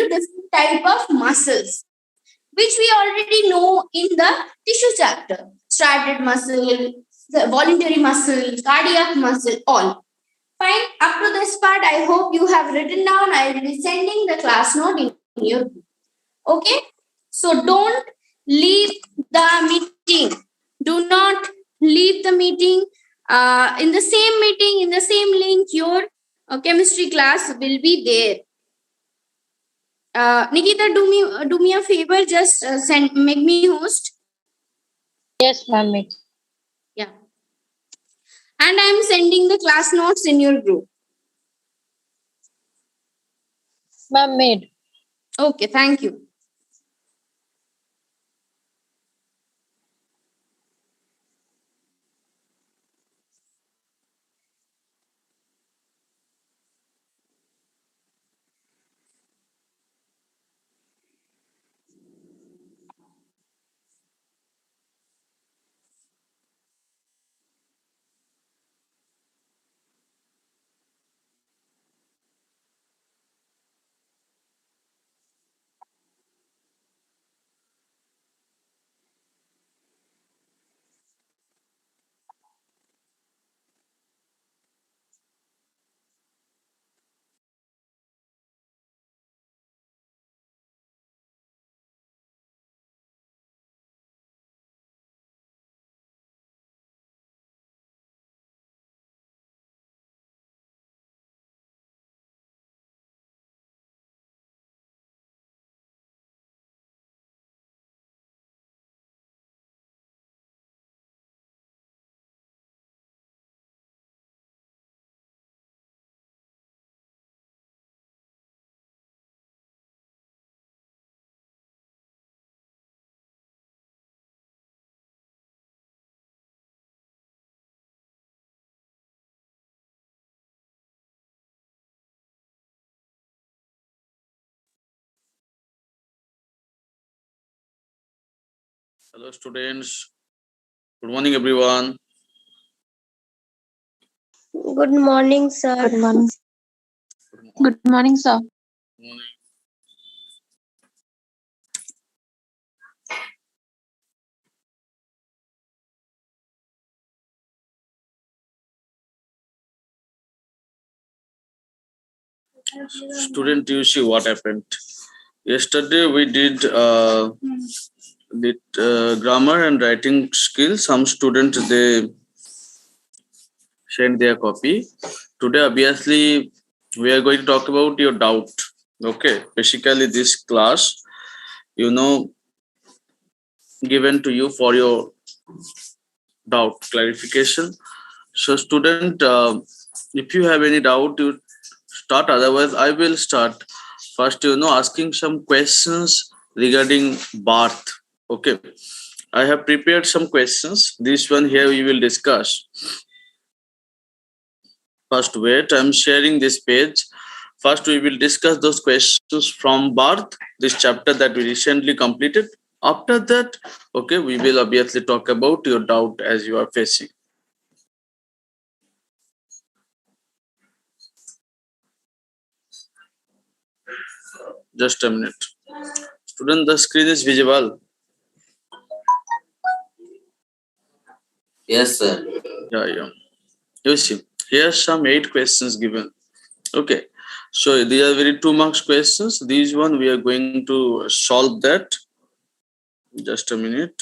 different type of muscles, which we already know in the tissue chapter. Striated muscle, the voluntary muscle, cardiac muscle, all. Fine. Up to this part, I hope you have written down. I will be sending the class note in your group. Okay. So don't leave the meeting. Do not leave the meeting. In the same meeting, in the same link, your chemistry class will be there. Nikita, do me a favor. Just make me host. Yes, ma'am. Yeah. And I'm sending the class notes in your group. Ma'am, made. Okay, thank you. Hello, students. Good morning, everyone. Good morning, sir. Good morning. Good morning, sir. Good morning. Student, you see what happened. Yesterday we did grammar and writing skills. Some students they sent their copy. Today, obviously, we are going to talk about your doubt. Okay, basically, this class, you know, given to you for your doubt clarification. So, student, if you have any doubt, you start. Otherwise, I will start. First, asking some questions regarding birth. Okay, I have prepared some questions. This one here we will discuss. First, wait, I'm sharing this page. First, we will discuss those questions from birth, this chapter that we recently completed. After that, okay, we will obviously talk about your doubt as you are facing. Just a minute. Student, the screen is visible. Yes, sir. Yeah. You see, here are some 8 questions given. Okay. So these are very 2 marks questions. These one we are going to solve that. Just a minute.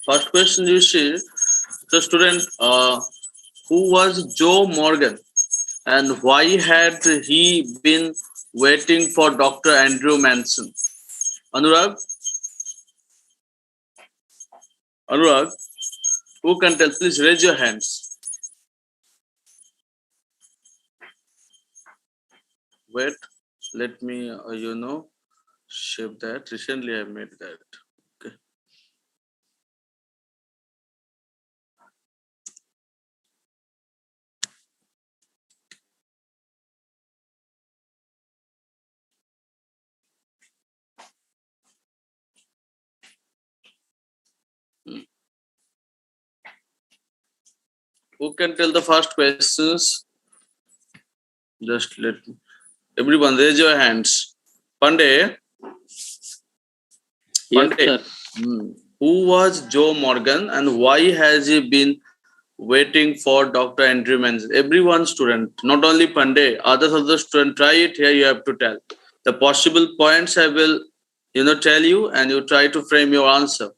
First question you see, the student, who was Joe Morgan and why had he been waiting for Dr. Andrew Manson? Anurag? Anurag, who can tell? Please raise your hands. Wait, let me, shape that. Recently I made that. Okay. Who can tell the first questions? Just let me. Everyone raise your hands. Pandey. Pandey. Yes, sir. Who was Joe Morgan and why has he been waiting for Dr. Andrew Manson? Everyone student, not only Pandey, others of the student, try it here, you have to tell. The possible points I will, tell you and you try to frame your answer.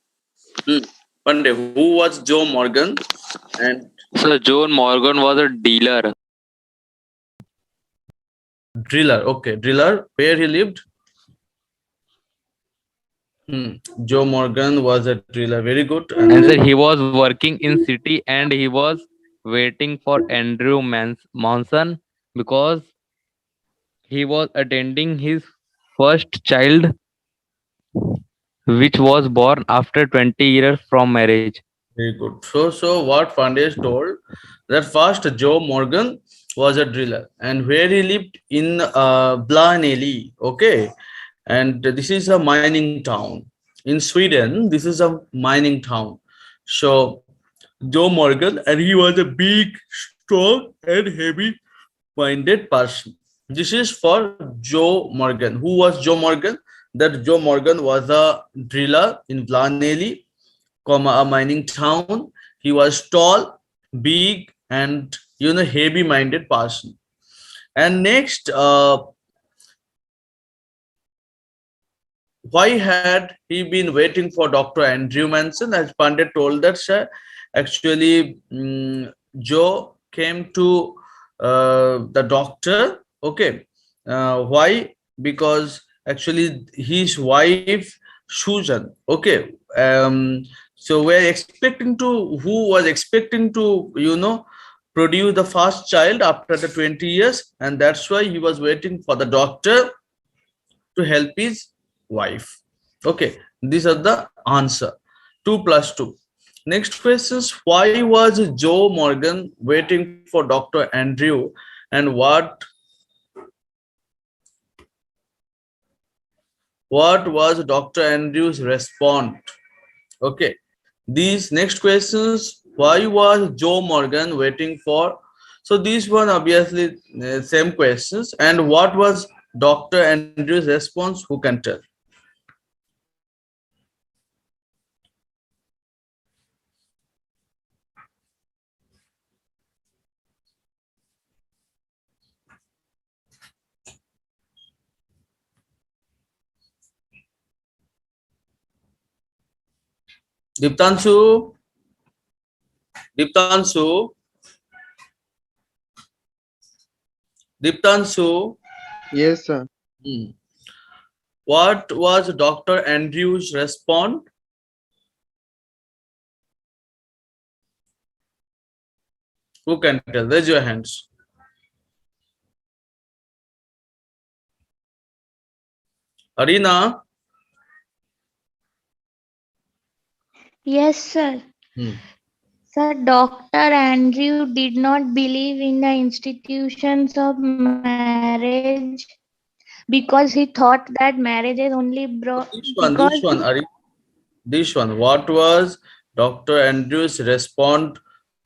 Pandey, who was Joe Morgan? And So John Morgan was a dealer. driller, okay, driller, where he lived? Joe Morgan was a driller, very good. And sir, he was working in city and he was waiting for Andrew Manson because he was attending his first child, which was born after 20 years from marriage. Very good. So what Pandey told that first Joe Morgan was a driller and where he lived in Blanelli, okay, and this is a mining town in Sweden. This is a mining town. So Joe Morgan, and he was a big, strong, and heavy-minded person. This is for Joe Morgan. Who was Joe Morgan? That Joe Morgan was a driller in Blanelli, a mining town. He was tall, big, and heavy-minded person. And next, why had he been waiting for Dr. Andrew Manson? As Pandit told that, sir, actually, Joe came to the doctor. Okay, why? Because actually his wife Susan. Okay, so we're expecting to, who was expecting to, produce the first child after the 20 years, and that's why he was waiting for the doctor to help his wife. Okay, these are the answer. 2 plus 2. Next question is, why was Joe Morgan waiting for Dr. Andrew, and what was Dr. Andrew's response? Okay, these next questions, why was Joe Morgan waiting for? So these one obviously same questions. And what was Dr. Andrew's response? Who can tell? Diptanshu? Diptanshu? Diptanshu? Yes, sir. What was Dr. Andrew's response? Who can tell? Raise your hands. Arina? Yes, sir. Sir, Dr. Andrew did not believe in the institutions of marriage because he thought that marriage is only brought. This one. What was Dr. Andrew's response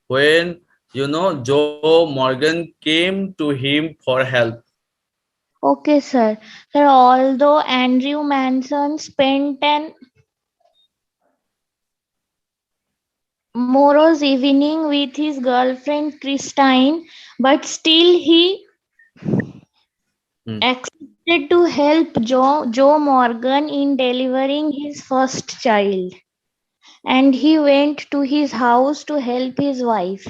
when Joe Morgan came to him for help? Okay, sir. Sir, although Andrew Manson spent an morose evening with his girlfriend Christine, but still he accepted to help Joe Morgan in delivering his first child. and he went to his house to help his wife.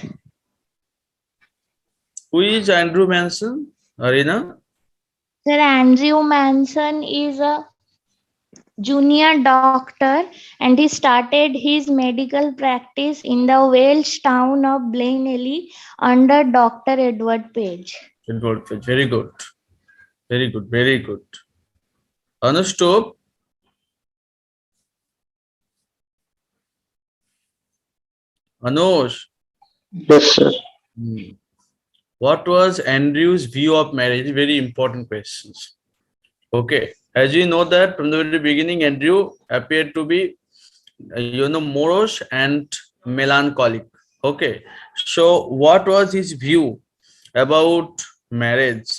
Who is Andrew Manson? Arina? Sir, Andrew Manson is a junior doctor and he started his medical practice in the Welsh town of Blaney under Dr. Edward Page. Edward Page. Very good. Very good. Very good. Anushtup? Anush? Yes, sir. What was Andrew's view of marriage? Very important questions. Okay. As you know that from the very beginning, Andrew appeared to be, morose and melancholic. Okay. So what was his view about marriage?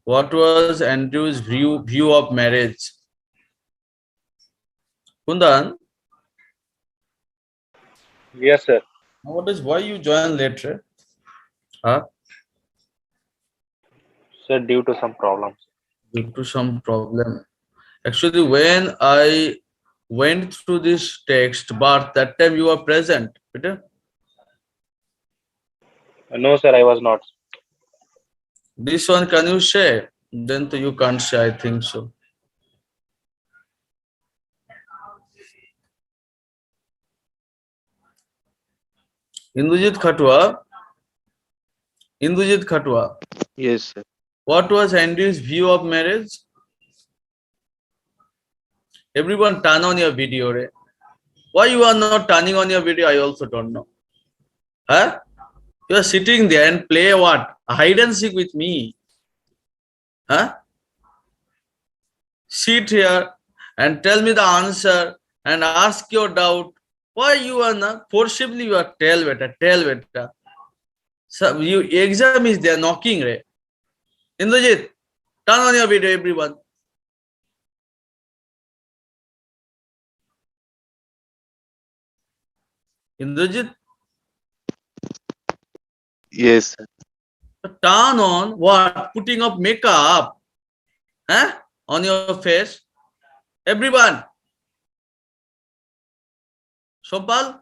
What was Andrew's view of marriage? Kundan? Yes, sir. Why you join later? Huh? Sir, due to some problems. Due to some problem. Actually, when I went through this text, but that time you were present, Peter? No, sir, I was not. This one, can you share? Then you can't share, I think so. Indujit Khatwa. Yes, sir. What was Andrew's view of marriage? Everyone turn on your video. Right? Why you are not turning on your video, I also don't know. Huh? You are sitting there and play what? Hide and seek with me. Huh? Sit here and tell me the answer and ask your doubt. Why you are not forcibly you are tell better. So you exam is there knocking, right? Indujit, turn on your video, everyone. Indujit, Yes, sir. turn on what? Putting up makeup, huh? On your face. Everyone. Sopal.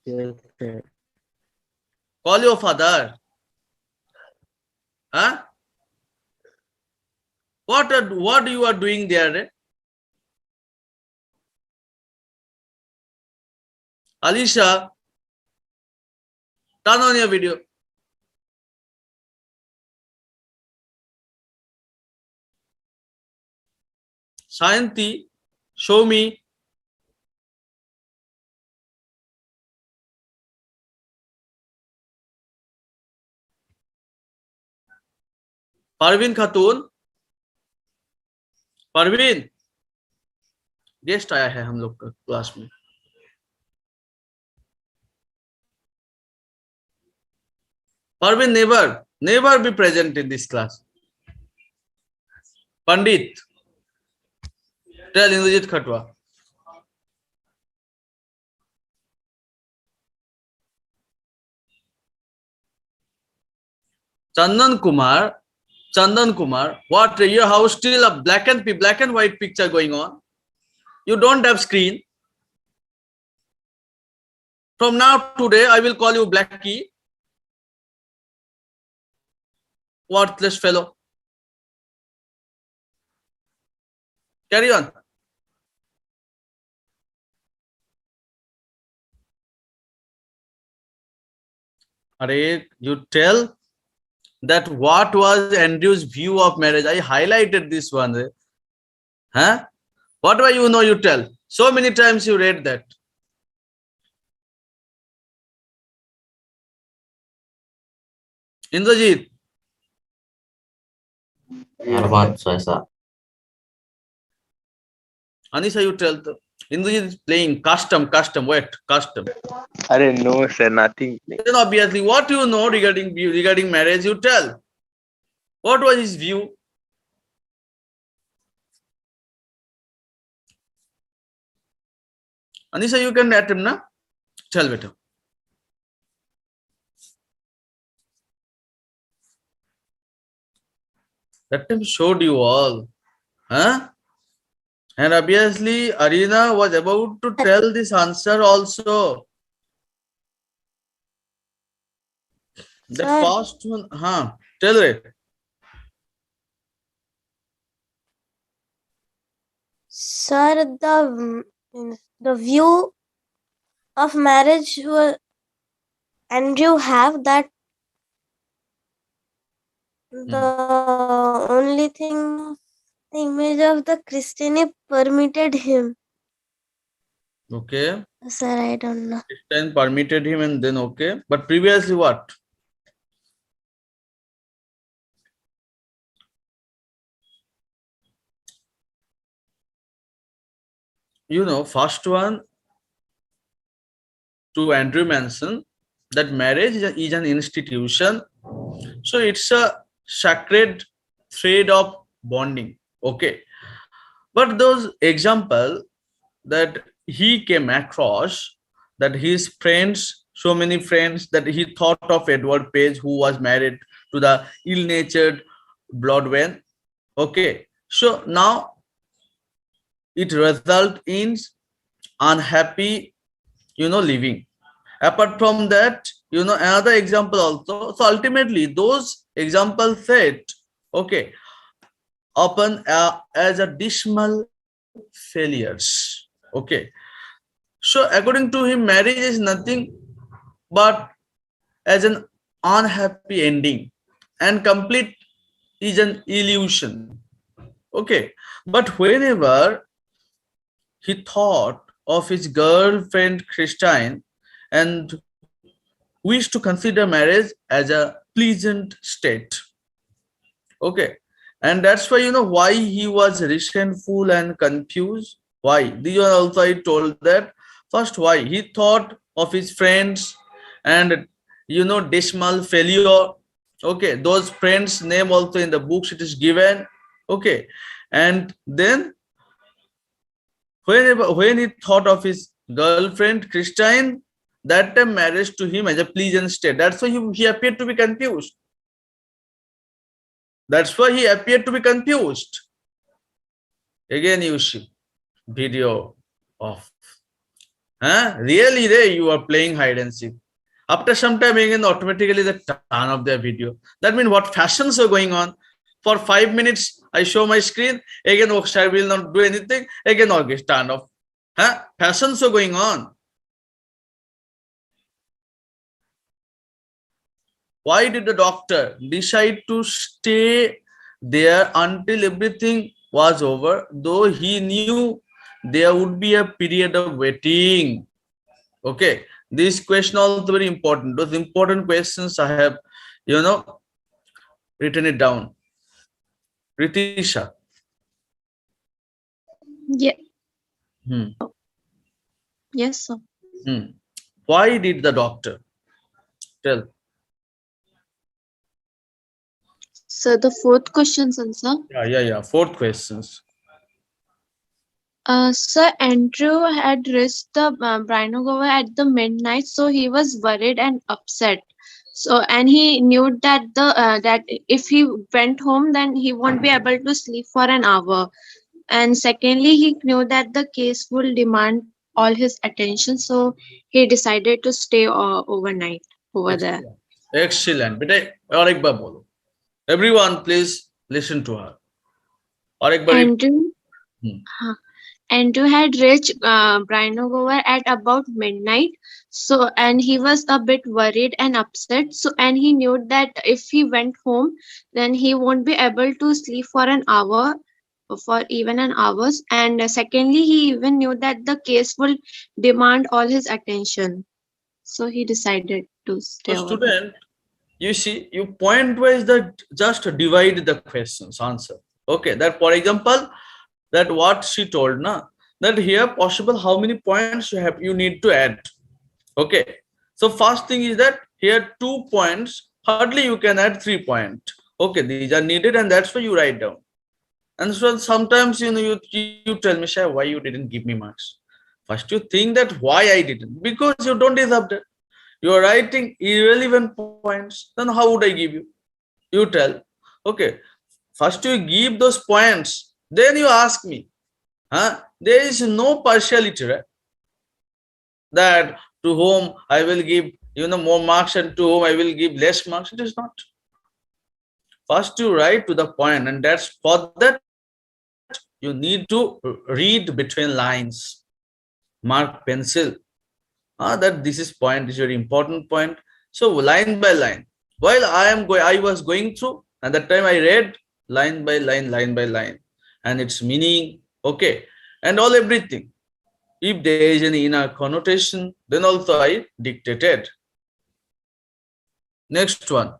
Yes, sir. Call your father. Huh? What you are doing there? Eh? Alisha, turn on your video. Sayanti, show me. Parveen Khatoon, Parveen guest आया है हम लोग का class में. Parveen never be present in this class. Pandit, tell Indujit Khatwa. Chandan Kumar, what your house still a black and white picture going on? You don't have screen. From now today, I will call you Blackie. Worthless fellow. Carry on. Are you tell that what was Andrew's view of marriage? I highlighted this one. Huh? What do you know? You tell. So many times you read that. Indrajit. Anisha, you tell. Indrajit is playing custom. Wait, custom. No, sir, nothing. Then obviously, what you know regarding marriage, you tell. What was his view? Anisha, you can attempt, na? Tell better. That time showed you all. Huh? And obviously, Arina was about to tell this answer also. The Sir. first one, tell it. Sir, the view of marriage Andrew have that the only thing the image of the Christian permitted him. Okay. Sir, I don't know. Christian permitted him and then okay. But previously what? You know, first one to Andrew Manson, that marriage is an institution. So it's a sacred thread of bonding. Okay. But those example that he came across, that his friends, so many friends, that he thought of Edward Page, who was married to the ill-natured Blodwen. Okay. So now it result in unhappy, living. Apart from that, another example also. So ultimately, those examples said, okay, often as a dismal failures. Okay. So according to him, marriage is nothing but as an unhappy ending, and complete is an illusion. Okay. But whenever he thought of his girlfriend Christine and wished to consider marriage as a pleasant state. Okay. And that's why, why he was resentful and confused. Why? These are also I told that. First, why? He thought of his friends and, dismal failure. Okay. Those friends' name also in the books it is given. Okay. And then when he thought of his girlfriend Christine, that time marriage to him as a pleasant state. That's why he appeared to be confused. That's why he appeared to be confused. Again, you see video off. Really, you are playing hide and seek. After some time, again, automatically the turn of their video. That means what fashions are going on. For 5 minutes, I show my screen. Again, I will not do anything. Again, all gets turned off. Fashions are going on. Why did the doctor decide to stay there until everything was over, though he knew there would be a period of waiting? Okay, this question also very important. Those important questions I have, written it down. Ritisha. Yeah. Yes, sir. Why did the doctor tell? So the fourth question, sir. Yeah. Fourth questions. Sir, Andrew had reached the Brynogova at the midnight, so he was worried and upset. So, and he knew that that if he went home, then he won't be able to sleep for an hour. And secondly, he knew that the case will demand all his attention, so he decided to stay overnight over there. Excellent. Beta, aur ek baar bolo. Everyone, please listen to her. Aur ek baar Andrew had reached Brynogova at about midnight. So, and he was a bit worried and upset. So, and he knew that if he went home, then he won't be able to sleep for an hour, for even an hours. And secondly, he even knew that the case will demand all his attention. So he decided to stay. So student, you see, you point wise that just divide the questions answer. Okay, that for example, that what she told that here possible how many points you need to add. Okay, so first thing is that here 2 points, hardly you can add 3 points. Okay, these are needed and that's why you write down. And so sometimes you tell me, Shai, why you didn't give me marks. First you think that why I didn't, because you don't deserve that. You are writing irrelevant points, then how would I give you? You tell. Okay, First you give those points, then you ask me. There is no partiality, right? That to whom I will give more marks and to whom I will give less marks. It is not. First you write to the point, and that's for that you need to read between lines, mark pencil. That this is point, this is very important point. So line by line, while I was going through, and that time I read line by line, and its meaning, okay, and all everything. If there is any inner connotation, then also I dictated. Next one.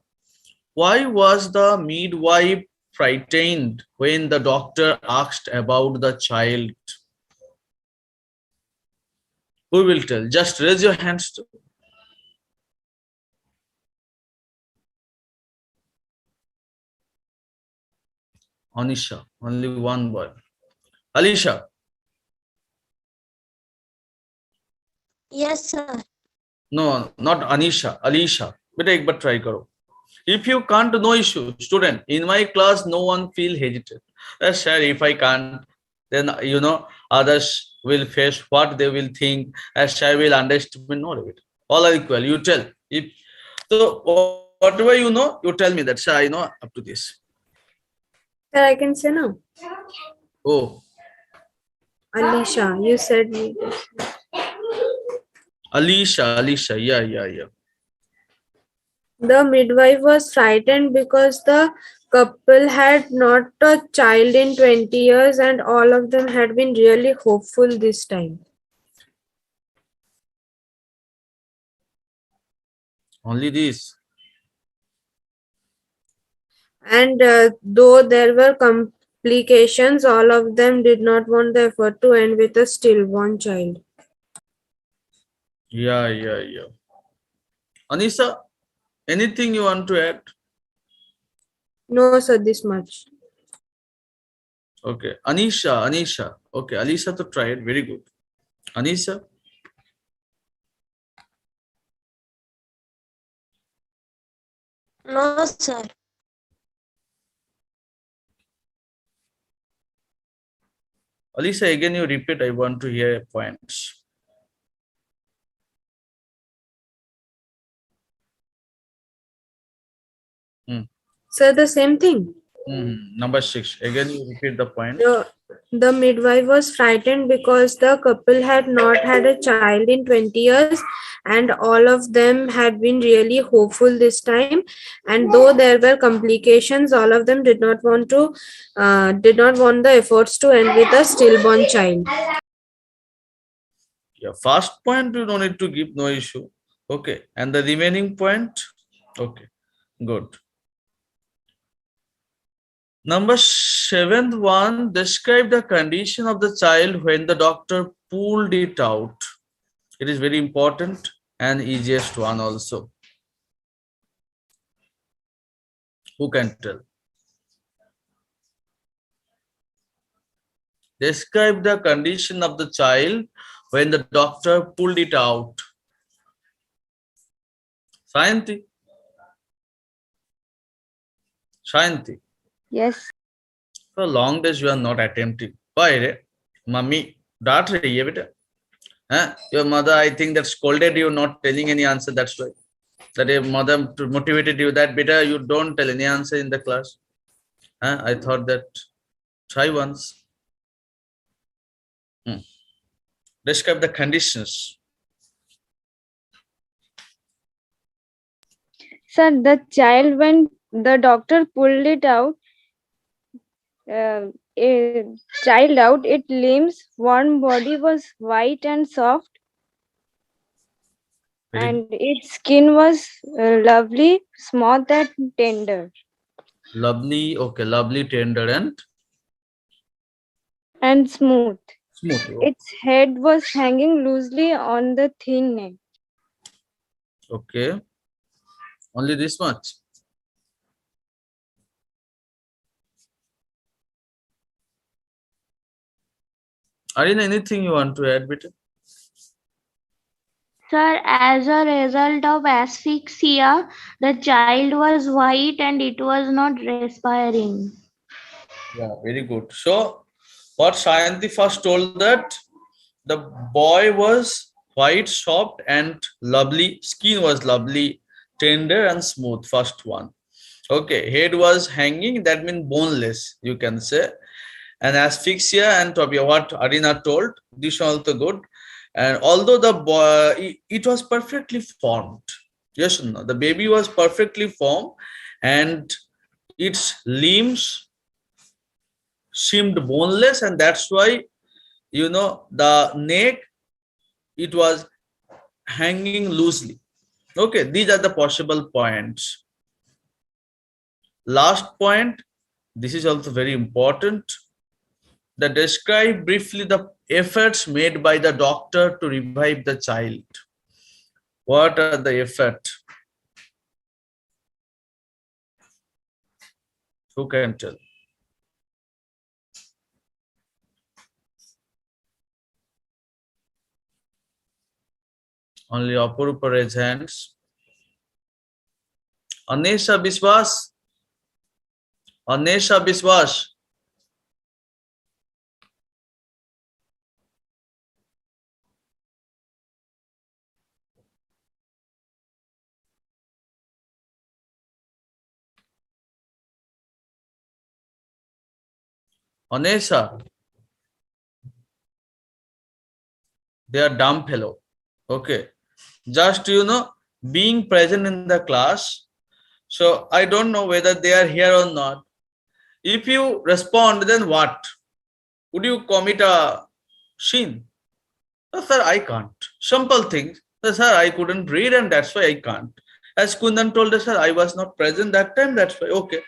Why was the midwife frightened when the doctor asked about the child? Who will tell? Just raise your hands. Anisha, only one boy. Alisha. Yes, sir. No, not Anisha. Alisha. Beta ek baar try karo. If you can't, no issue. Student, in my class, no one feel hesitant. Sir, if I can't, then others will face what they will think. As I will understand, no, all are equal. You tell. If so, whatever you know, you tell me that. Sir, I know up to this. Sir, I can say now. Oh, Alisha, you said me. Alisha. Yeah. The midwife was frightened because the couple had not a child in 20 years and all of them had been really hopeful this time. Only this. And though there were complications, all of them did not want the effort to end with a stillborn child. Yeah. Anisa, anything you want to add? No, sir, this much. Okay. Anisha. Okay, Alisa to try it. Very good. Anisha. No, sir. Alisa, again you repeat. I want to hear points. Sir, the same thing. Number 6. Again you repeat the point. The midwife was frightened because the couple had not had a child in 20 years and all of them had been really hopeful this time. And though there were complications, all of them did not want the efforts to end with a stillborn child. Yeah, first point you don't need to give, no issue. Okay, and the remaining point? Okay, good. Number 7th one, describe the condition of the child when the doctor pulled it out. It is very important and easiest one also. Who can tell? Describe the condition of the child when the doctor pulled it out. Shayanti. Yes. For long days you are not attempting. Why? Mummy, dat rahi hai beta. Your mother, I think, that scolded you not telling any answer. That's why. That your mother motivated you that beta, you don't tell any answer in the class. I thought that try once. Describe the conditions. Sir, the child, when the doctor pulled it out, its limbs, one body was white and soft, and its skin was lovely, smooth and tender. Lovely, okay, lovely, tender And smooth. smooth. Its head was hanging loosely on the thin neck. Okay. Only this much. Arina, anything you want to add, beta? Sir, as a result of asphyxia, the child was white and it was not respiring. Yeah, very good. So, what Sayanti first told that the boy was white, soft, and lovely. Skin was lovely, tender and smooth. First one. Okay, head was hanging. That means boneless. You can say. And asphyxia and topia. What Arina told. This also good. And although the boy, it was perfectly formed. Yes or no? The baby was perfectly formed, and its limbs seemed boneless, and that's why the neck, it was hanging loosely. Okay, these are the possible points. Last point, this is also very important. That describe briefly the efforts made by the doctor to revive the child. What are the efforts? Who can tell? Only Apurupa raise hands. Anesha Biswas. Anesha Biswas. Anesha. They are dumb fellow. Okay. Just being present in the class. So I don't know whether they are here or not. If you respond, then what? Would you commit a sin? Oh, sir, I can't. Simple things. Oh, sir, I couldn't read and that's why I can't. As Kundan told us, sir, I was not present that time, that's why. Okay.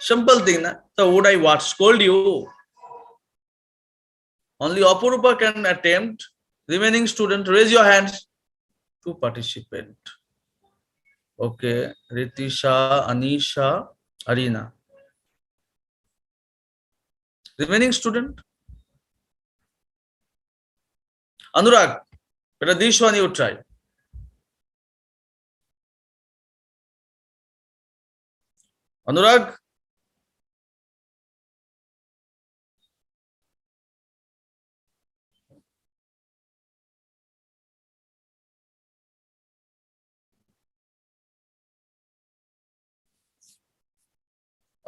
Simple thing. Na? So would I what? Scold you? Only Apurupa can attempt. Remaining student, raise your hands to participate. Okay. Ritisha, Anisha, Arina. Remaining student. Anurag, better this one you try. Anurag.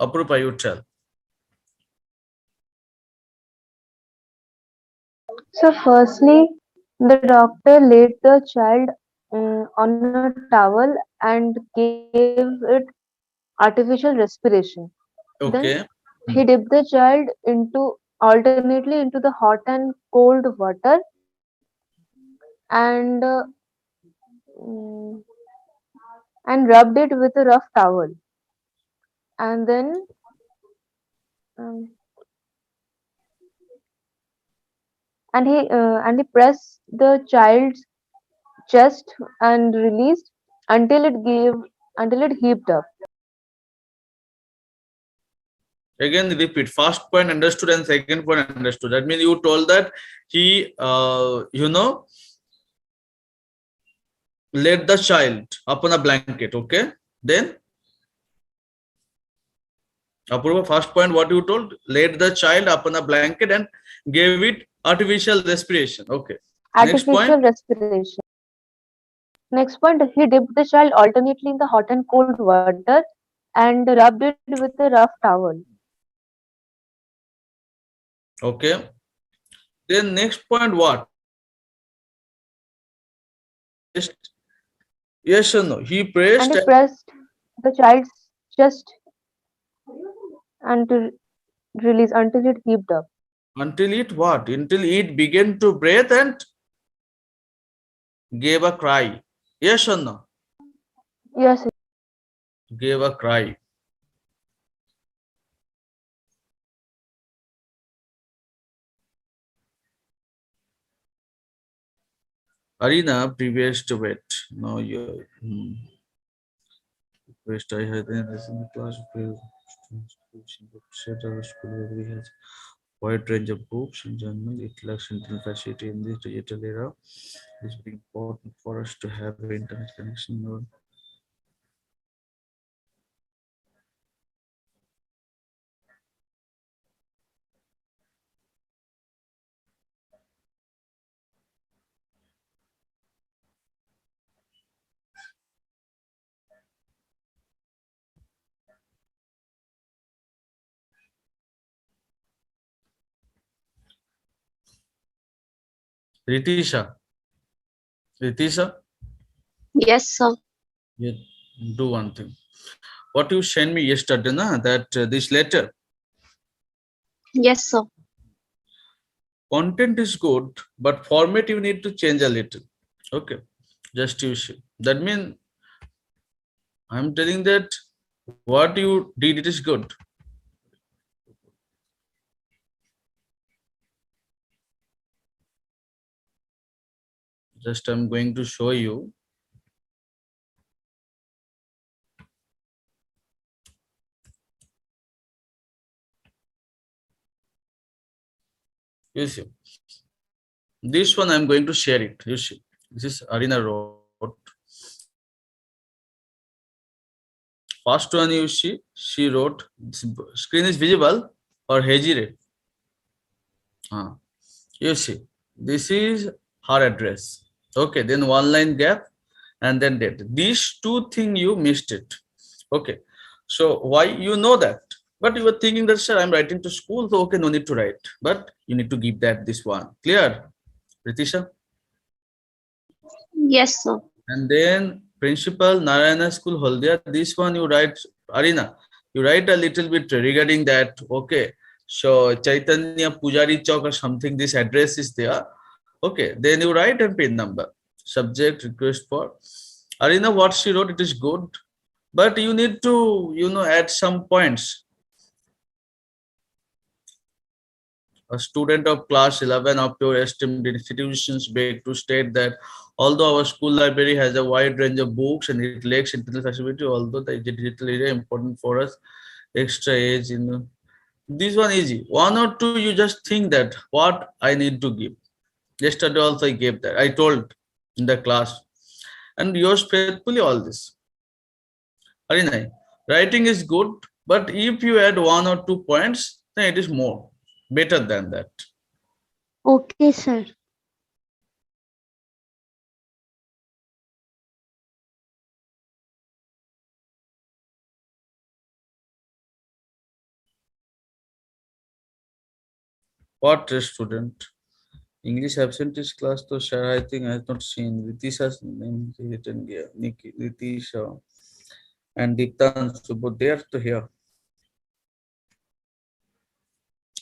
Apurupa, you tell. So, firstly, the doctor laid the child on a towel and gave it artificial respiration. Then Okay. he dipped the child into alternately into the hot and cold water and mm, and rubbed it with a rough towel. And then um, and he pressed the child's chest and released until it heaved up. Again, repeat. First point understood and second point understood. That means you told that he, laid the child upon a blanket. Okay. Then, Apurva, first point, what you told? Laid the child upon a blanket and gave it artificial respiration. Okay. Next Artificial point. respiration. Next point, he dipped the child alternately in the hot and cold water and rubbed it with a rough towel. Okay. Then next point, what? Yes or no? He pressed. And he pressed the child's chest and to release until it heaved up. Until it what? Until it began to breathe and gave a cry. Yes or no? Yes. Gave a cry. Arena, previous to wait. No, you. First, I had in the class. School has wide range of books in general. It lacks internet facility in this digital era. It's very important for us to have internet connection. Ritisha. Ritisha, Yes, sir. you do one thing. What you sent me yesterday, na, that this letter, Yes, sir. content is good, but format you need to change a little. Okay, just you see. That means I'm telling that what you did, it is good. Just I'm going to show you. You see, this one I'm going to share it. You see, this is Arina wrote. First one you see, she wrote. Screen is visible or hazy red. You see, this is her address. Okay, then one line gap and then date. These two things you missed it. Okay, so why you know that? But you were thinking that, sir, I'm writing to school, so okay, no need to write. But you need to give that this one. Clear, Ritisha? Yes, sir. And then principal Narayana School Haldia, this one you write, Arina, you write a little bit regarding that. Okay, so Chaitanya Pujari Chowk or something, this address is there. Okay, then you write and pin number. Subject request for Arina, what she wrote, it is good, but you need to, add some points. A student of class 11 of your esteemed institutions beg to state that although our school library has a wide range of books and it lacks internet facility, although the digital area important for us, extra age, this one easy. One or two, you just think that what I need to give. Yesterday also I gave that. I told in the class. And yours faithfully all this. Arina, writing is good, but if you add one or 2 points, then it is more better than that. Okay, sir. What student? English absentee class to share, I think I have not seen. Ritisha's name is written here. Nikki, Ritisha, and Diptan Subodh, they are to here.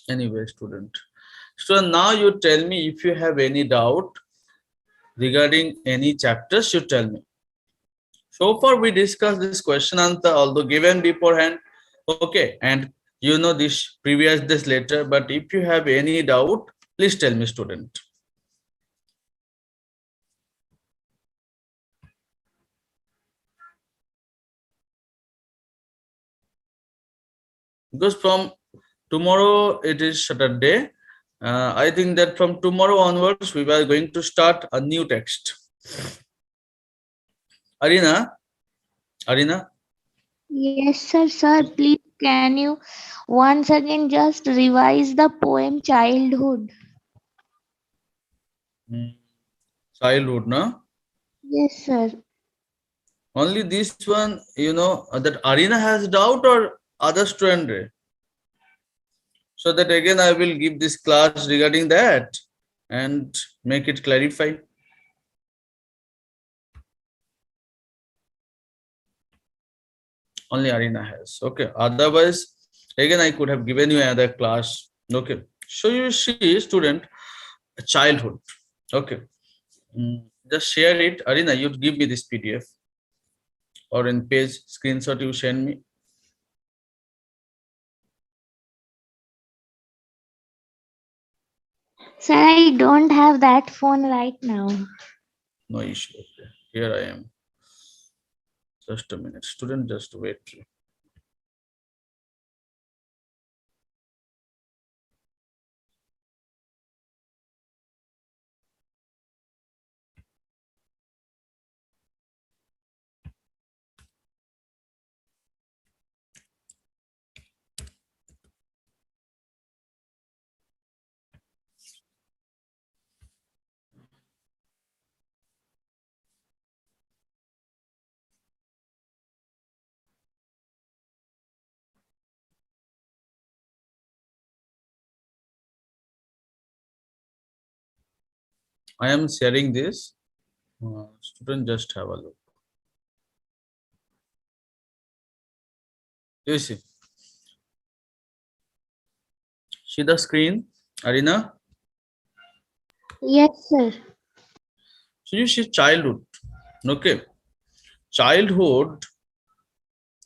Anyway, student. So now you tell me if you have any doubt regarding any chapters, you tell me. So far we discussed this question answer, although given beforehand. Okay, and you know this this later, but if you have any doubt, please tell me, student. Because from tomorrow it is Saturday. I think that from tomorrow onwards we are going to start a new text. Arina, Yes, sir. Sir, please can you once again just revise the poem Childhood? childhood, no? Yes, sir. Only this one, that Arina has doubt or other student. So that again I will give this class regarding that and make it clarify. Only Arina has. Okay. Otherwise, again I could have given you another class. Okay. So you see, student, childhood. Okay. Just share it. Arina, you give me this PDF or in page screenshot you send me. Sir, I don't have that phone right now. No issue. Okay. Here I am. Just a minute. Student, just wait. I am sharing this. Student, just have a look. You see the screen, Arina? Yes, sir. So you see childhood. Okay. Childhood.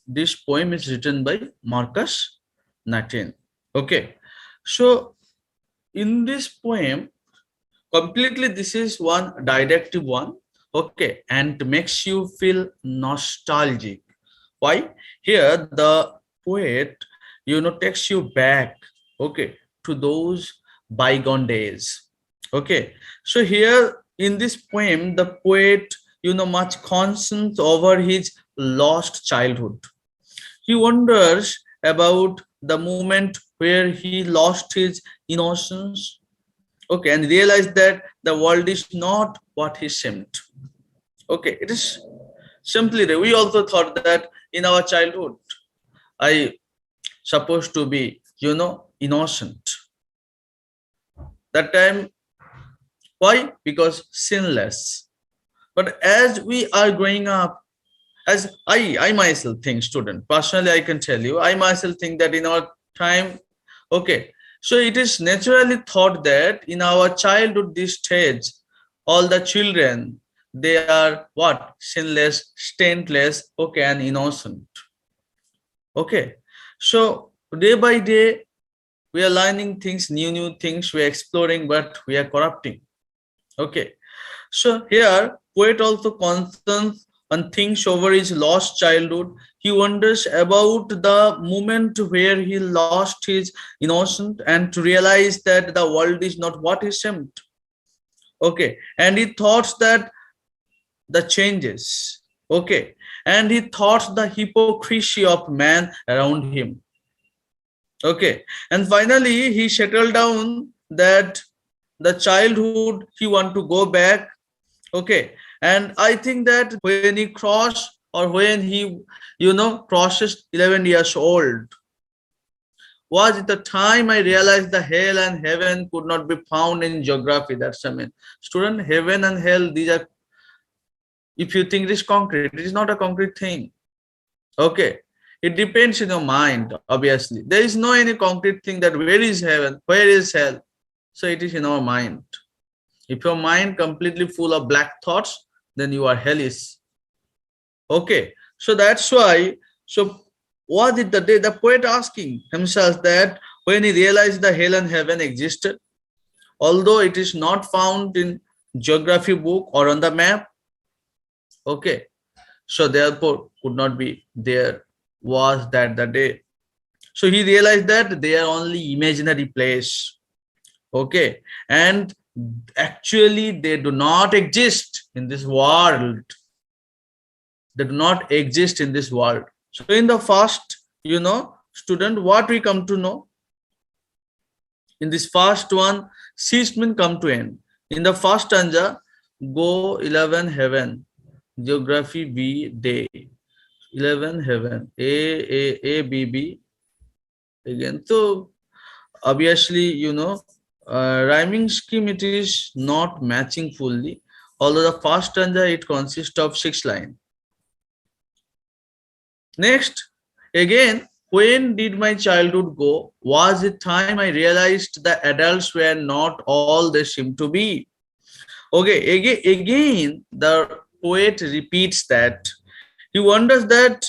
This poem is written by Marcus Natin. Okay. So in this poem, completely this is one didactic one. Okay. And makes you feel nostalgic. Why? Here the poet, takes you back, okay, to those bygone days. Okay. So here in this poem, the poet, much concerned over his lost childhood. He wonders about the moment where he lost his innocence, okay, and realized that the world is not what he seemed. Okay, it is simply that we also thought that in our childhood, I supposed to be, innocent. That time, why? Because sinless. But as we are growing up, as I myself think, student, personally, I can tell you, I myself think that in our time, okay, so it is naturally thought that in our childhood, this stage, all the children, they are what? Sinless, stainless, okay, and innocent. Okay, so day by day, we are learning things, new things, we are exploring, but we are corrupting. Okay, so here, poet also concerns and thinks over his lost childhood. He wonders about the moment where he lost his innocence and to realize that the world is not what he seemed. Okay, and he thought that the changes, okay, and he thought the hypocrisy of man around him. Okay, and finally he settled down that the childhood he want to go back. Okay, and I think that when he crossed or when he crosses 11 years old, was it the time I realized the hell and heaven could not be found in geography. That's student, heaven and hell, these are, if you think it is concrete, it is not a concrete thing. Okay, it depends in your mind. Obviously, there is no any concrete thing that where is heaven, where is hell. So it is in our mind. If your mind completely full of black thoughts, then you are hellish. Okay, so that's why. So what did the poet asking himself that when he realized the hell and heaven existed, although it is not found in geography book or on the map. Okay, so therefore could not be there, was that the day. So he realized that they are only imaginary place. Okay, and actually they do not exist in this world. They do not exist in this world. So in the first, student, what we come to know? In this first one, ceased means come to end. In the first stanza, go 11 heaven. Geography B day. 11 heaven. A B B. Again. So obviously, rhyming scheme, it is not matching fully. Although the first stanza, it consists of 6 lines. Next, again, when did my childhood go? Was it time I realized the adults were not all they seem to be? Okay, again, the poet repeats that. He wonders that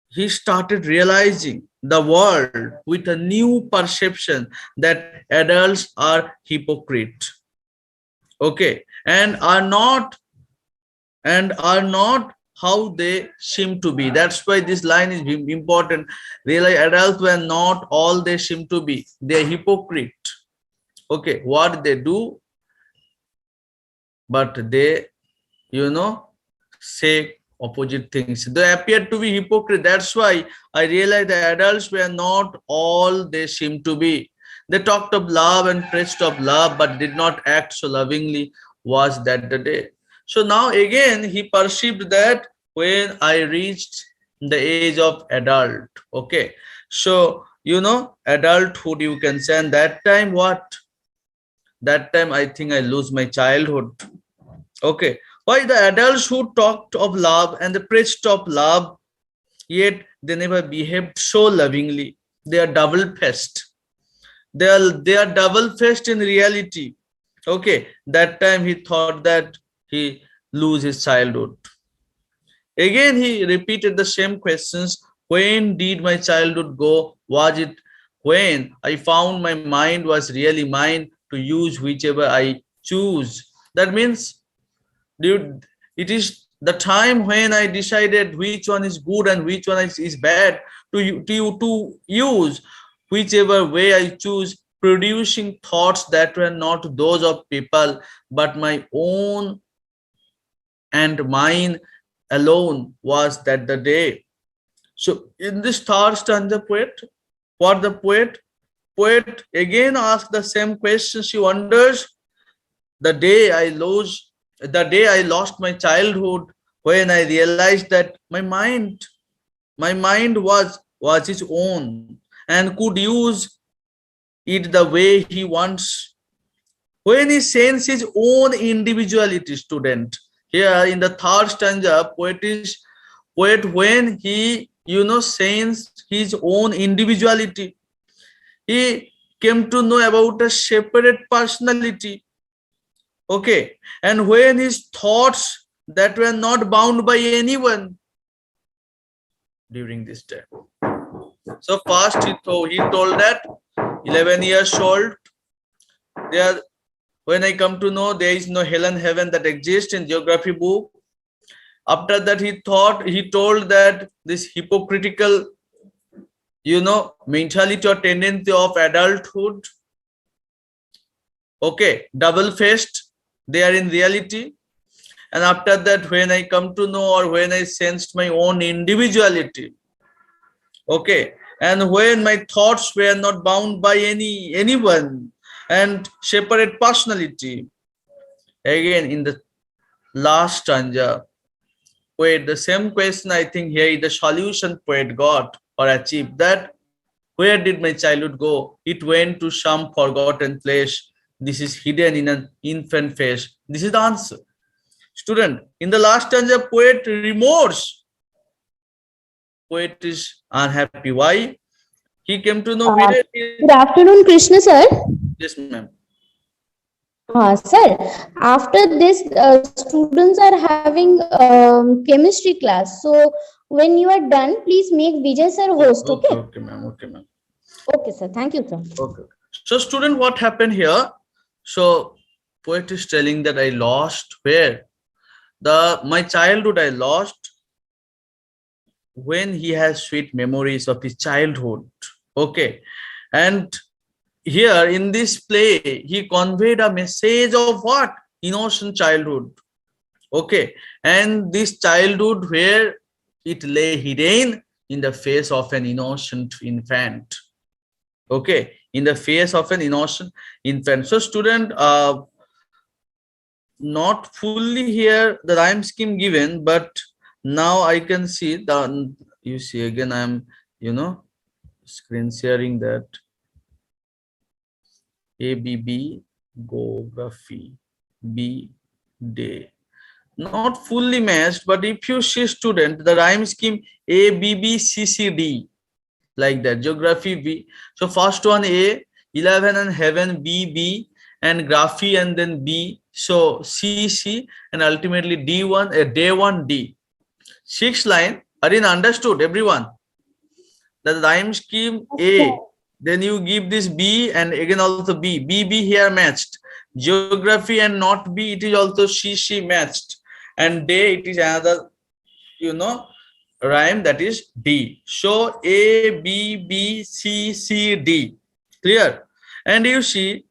he started realizing the world with a new perception that adults are hypocrite. Okay, and are not how they seem to be. That's why this line is important. Realize adults were not all they seem to be. They are hypocrite. Okay, what they do, but they, say opposite things. They appear to be hypocrite. That's why I realized the adults were not all they seem to be. They talked of love and preached of love, but did not act so lovingly. Was that the day? So now again, he perceived that when I reached the age of adult, okay. So, adulthood, you can say, and that time what? that time I think I lose my childhood. Okay. Why the adults who talked of love and the preached of love, yet they never behaved so lovingly. They are double-faced. They are double-faced in reality. Okay. That time he thought that he lose his childhood. Again, he repeated the same questions. When did my childhood go? Was it when I found my mind was really mine to use whichever I choose? That means, dude, it is the time when I decided which one is good and which one is bad to use whichever way I choose, producing thoughts that were not those of people but my own and mine alone was that the day. So in this third stanza, poet again asks the same question. She wonders, the day I lost my childhood, when I realized that my mind was his own and could use it the way he wants. When he sends his own individuality, student, here in the third stanza, poet when he sends his own individuality, he came to know about a separate personality. Okay, and when his thoughts that were not bound by anyone during this time. So first he told that 11 years old, when I come to know there is no hell and heaven that exists in geography book. After that he told that this hypocritical mentality or tendency of adulthood, okay, double-faced, they are in reality. And after that, when I come to know, or when I sensed my own individuality, okay, and when my thoughts were not bound by anyone and separate personality, again in the last stanza, poet, the same question, I think here is the solution poet got or achieved, that where did my childhood go? It went to some forgotten place. This is hidden in an infant face. This is the answer. Student, in the last stanza, poet remorse. Poet is unhappy. Why? He came to know where. Good afternoon, Krishna sir. Yes, ma'am. Sir, after this, students are having chemistry class. So when you are done, please make Vijay sir host. Okay. Okay, ma'am. Okay, ma'am. Okay, sir. Thank you, sir. Okay. So, student, what happened here? So, poet is telling that I lost where? My childhood I lost when he has sweet memories of his childhood. Okay. And here in this play, he conveyed a message of what? Innocent childhood. Okay. And this childhood where it lay hidden in the face of an innocent infant. Okay. In the face of an innocent infant. So student, not fully here the rhyme scheme given, but now I can see you see again I'm screen sharing that. ABB geography B day, not fully matched, but if you see student, the rhyme scheme ABBCCD, like that, geography B. So first one A, 11 and heaven, B, and graphy and then B, so C, and ultimately D1, day 1 D. 6th line, are in understood everyone? The rhyme scheme A, then you give this B and again also B here matched. Geography and not B, it is also C matched. And day, it is another, rhyme, that is D. So A, B, C, D. Clear? And you see,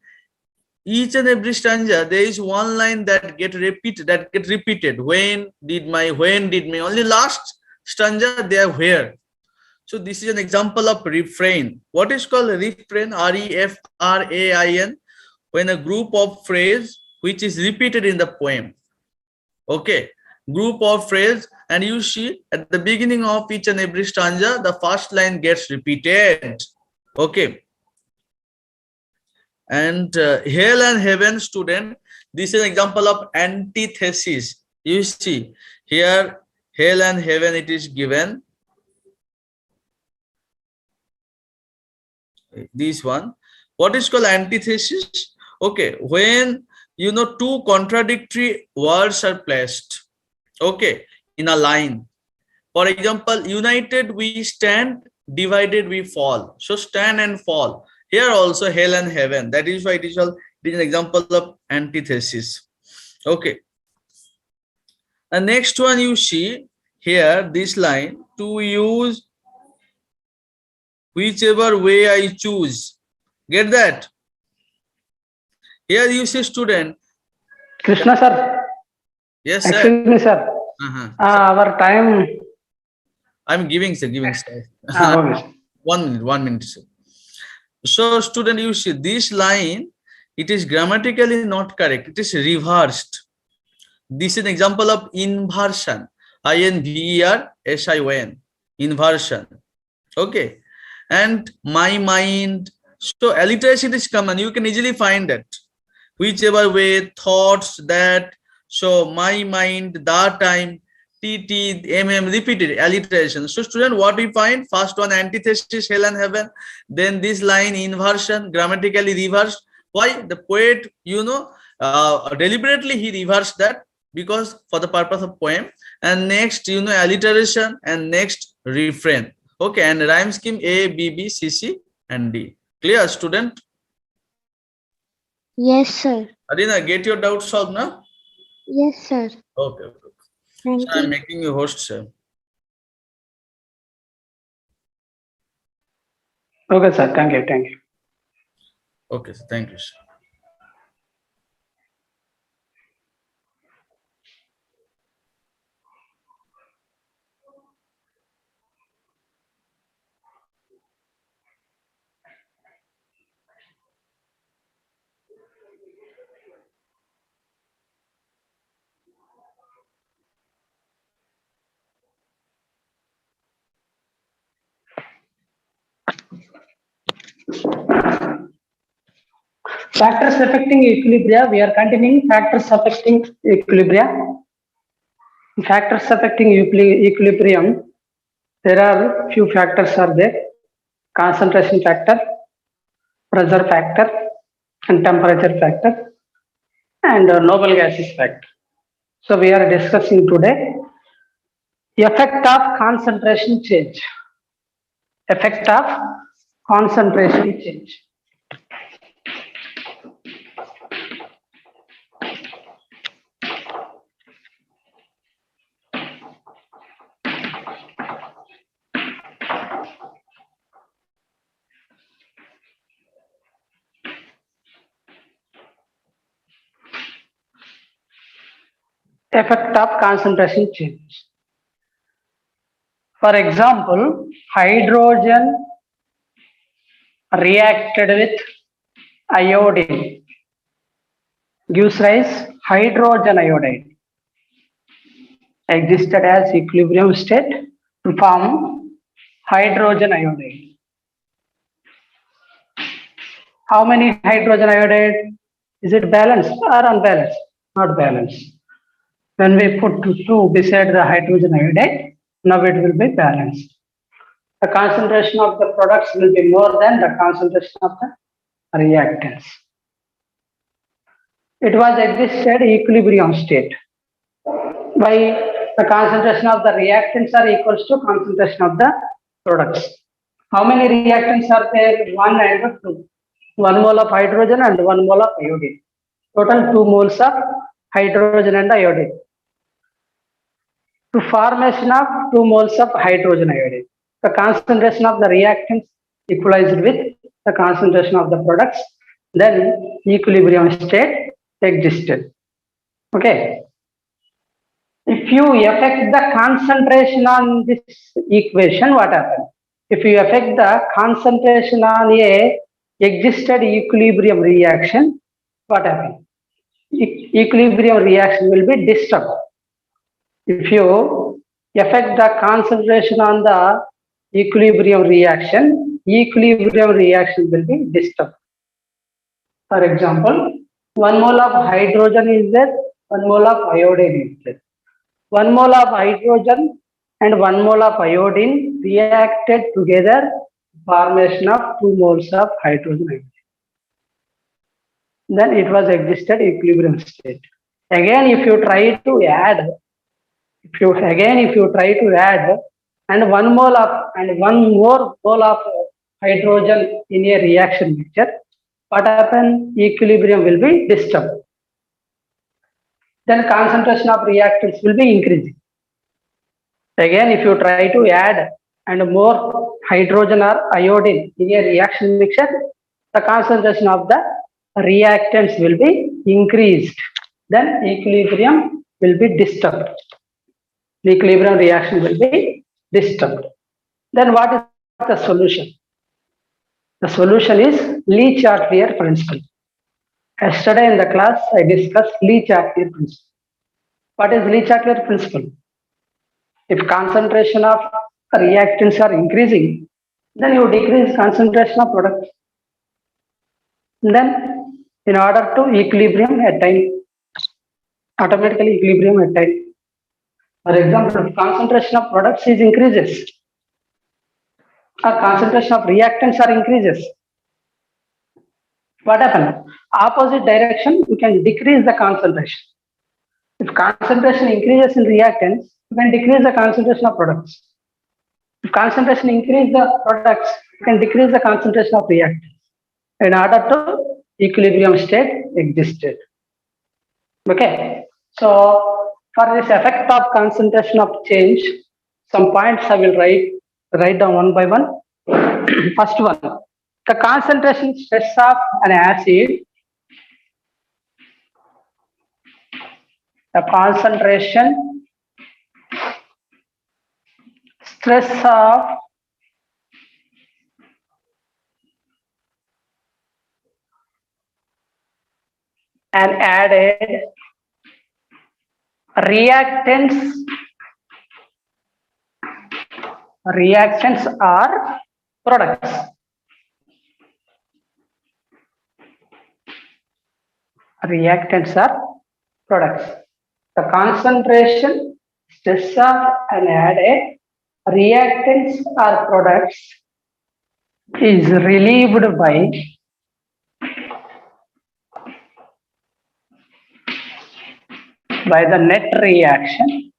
each and every stanza, there is one line that get repeated. When did my, only last stanza they are where. So this is an example of refrain. What is called a refrain? REFRAIN, when a group of phrase which is repeated in the poem. Okay, group of phrase, and you see at the beginning of each and every stanza, the first line gets repeated. Okay. And hell and heaven, student, this is an example of antithesis. You see here, hell and heaven, it is given. This one, what is called antithesis? Okay, when two contradictory words are placed, okay, in a line. For example, united we stand, divided we fall. So stand and fall. Here also hell and heaven. That is why it is an example of antithesis. Okay. The next one you see here, this line, to use whichever way I choose. Get that? Here you see, student. Krishna sir. Yes, sir. Excuse me, sir. Our time. I'm giving, sir. Okay. 1 minute, sir. So, student, you see this line, it is grammatically not correct. It is reversed. This is an example of inversion. INVERSION. Inversion. Okay. And my mind. So, alliteration is common. You can easily find it. Whichever way, thoughts, that. So, my mind, that time. TT, MM, repeated alliteration. So, student, what we find? First one, antithesis, hell and heaven. Then this line, inversion, grammatically reversed. Why? The poet, deliberately he reversed that because for the purpose of poem. And next, alliteration, and next refrain. Okay, and rhyme scheme A, B, B, C, C, and D. Clear, student? Yes, sir. Arina, get your doubts solved now? Yes, sir. Okay. Thank So I'm making you host, sir. Okay, sir. Thank you. Okay, sir. Thank you, sir. Factors affecting equilibria. We are continuing factors affecting equilibria. Factors affecting equilibrium. There are few factors are there: concentration factor, pressure factor, and temperature factor, and noble gases factor. So we are discussing today effect of concentration change. Effect of concentration change. Effect of concentration change. For example, hydrogen reacted with iodine gives rise hydrogen iodide. Existed as equilibrium state to form hydrogen iodide. How many hydrogen iodide? Is it balanced or unbalanced? Not balanced. When we put 2 beside the hydrogen iodide, now it will be balanced. The concentration of the products will be more than the concentration of the reactants. It was existed equilibrium state. By the concentration of the reactants are equals to concentration of the products. How many reactants are there? 1 and 2. 1 mole of hydrogen and 1 mole of iodine. Total 2 moles of hydrogen and iodine. To formation of 2 moles of hydrogen iodide. The concentration of the reactants equalized with the concentration of the products, then equilibrium state existed. Okay. If you affect the concentration on this equation, what happens? If you affect the concentration on a existed equilibrium reaction, what happens? Equilibrium reaction will be disturbed. If you affect the concentration on the equilibrium reaction will be disturbed. For example, 1 mole of hydrogen is there, 1 mole of iodine is there. 1 mole of hydrogen and 1 mole of iodine reacted together, formation of 2 moles of hydrogen. Then it was existed equilibrium state. Again, if you try to add, and 1 mole of and 1 more mole of hydrogen in a reaction mixture, what happens? Equilibrium will be disturbed. Then concentration of reactants will be increasing. Again, if you try to add and more hydrogen or iodine in a reaction mixture, the concentration of the reactants will be increased. Then equilibrium will be disturbed. The equilibrium reaction will be disturbed. Then what is the solution? The solution is Lee-Chatelier principle. Yesterday in the class, I discussed Lee-Chatelier principle. What is Lee-Chatelier principle? If concentration of reactants are increasing, then you decrease concentration of products. Then, in order to equilibrium attain, automatically equilibrium attain. For example, if concentration of products is increases, or concentration of reactants are increases, what happens? Opposite direction, you can decrease the concentration. If concentration increases in reactants, you can decrease the concentration of products. If concentration increases the products, you can decrease the concentration of reactants in order to equilibrium state existed. Okay, so for this effect of concentration of change, some points I will write down one by one. First one, the concentration stress of an acid, the concentration stress of an added reactants are products. Reactants are products. The concentration stress of an added reactants or products is relieved by the net reaction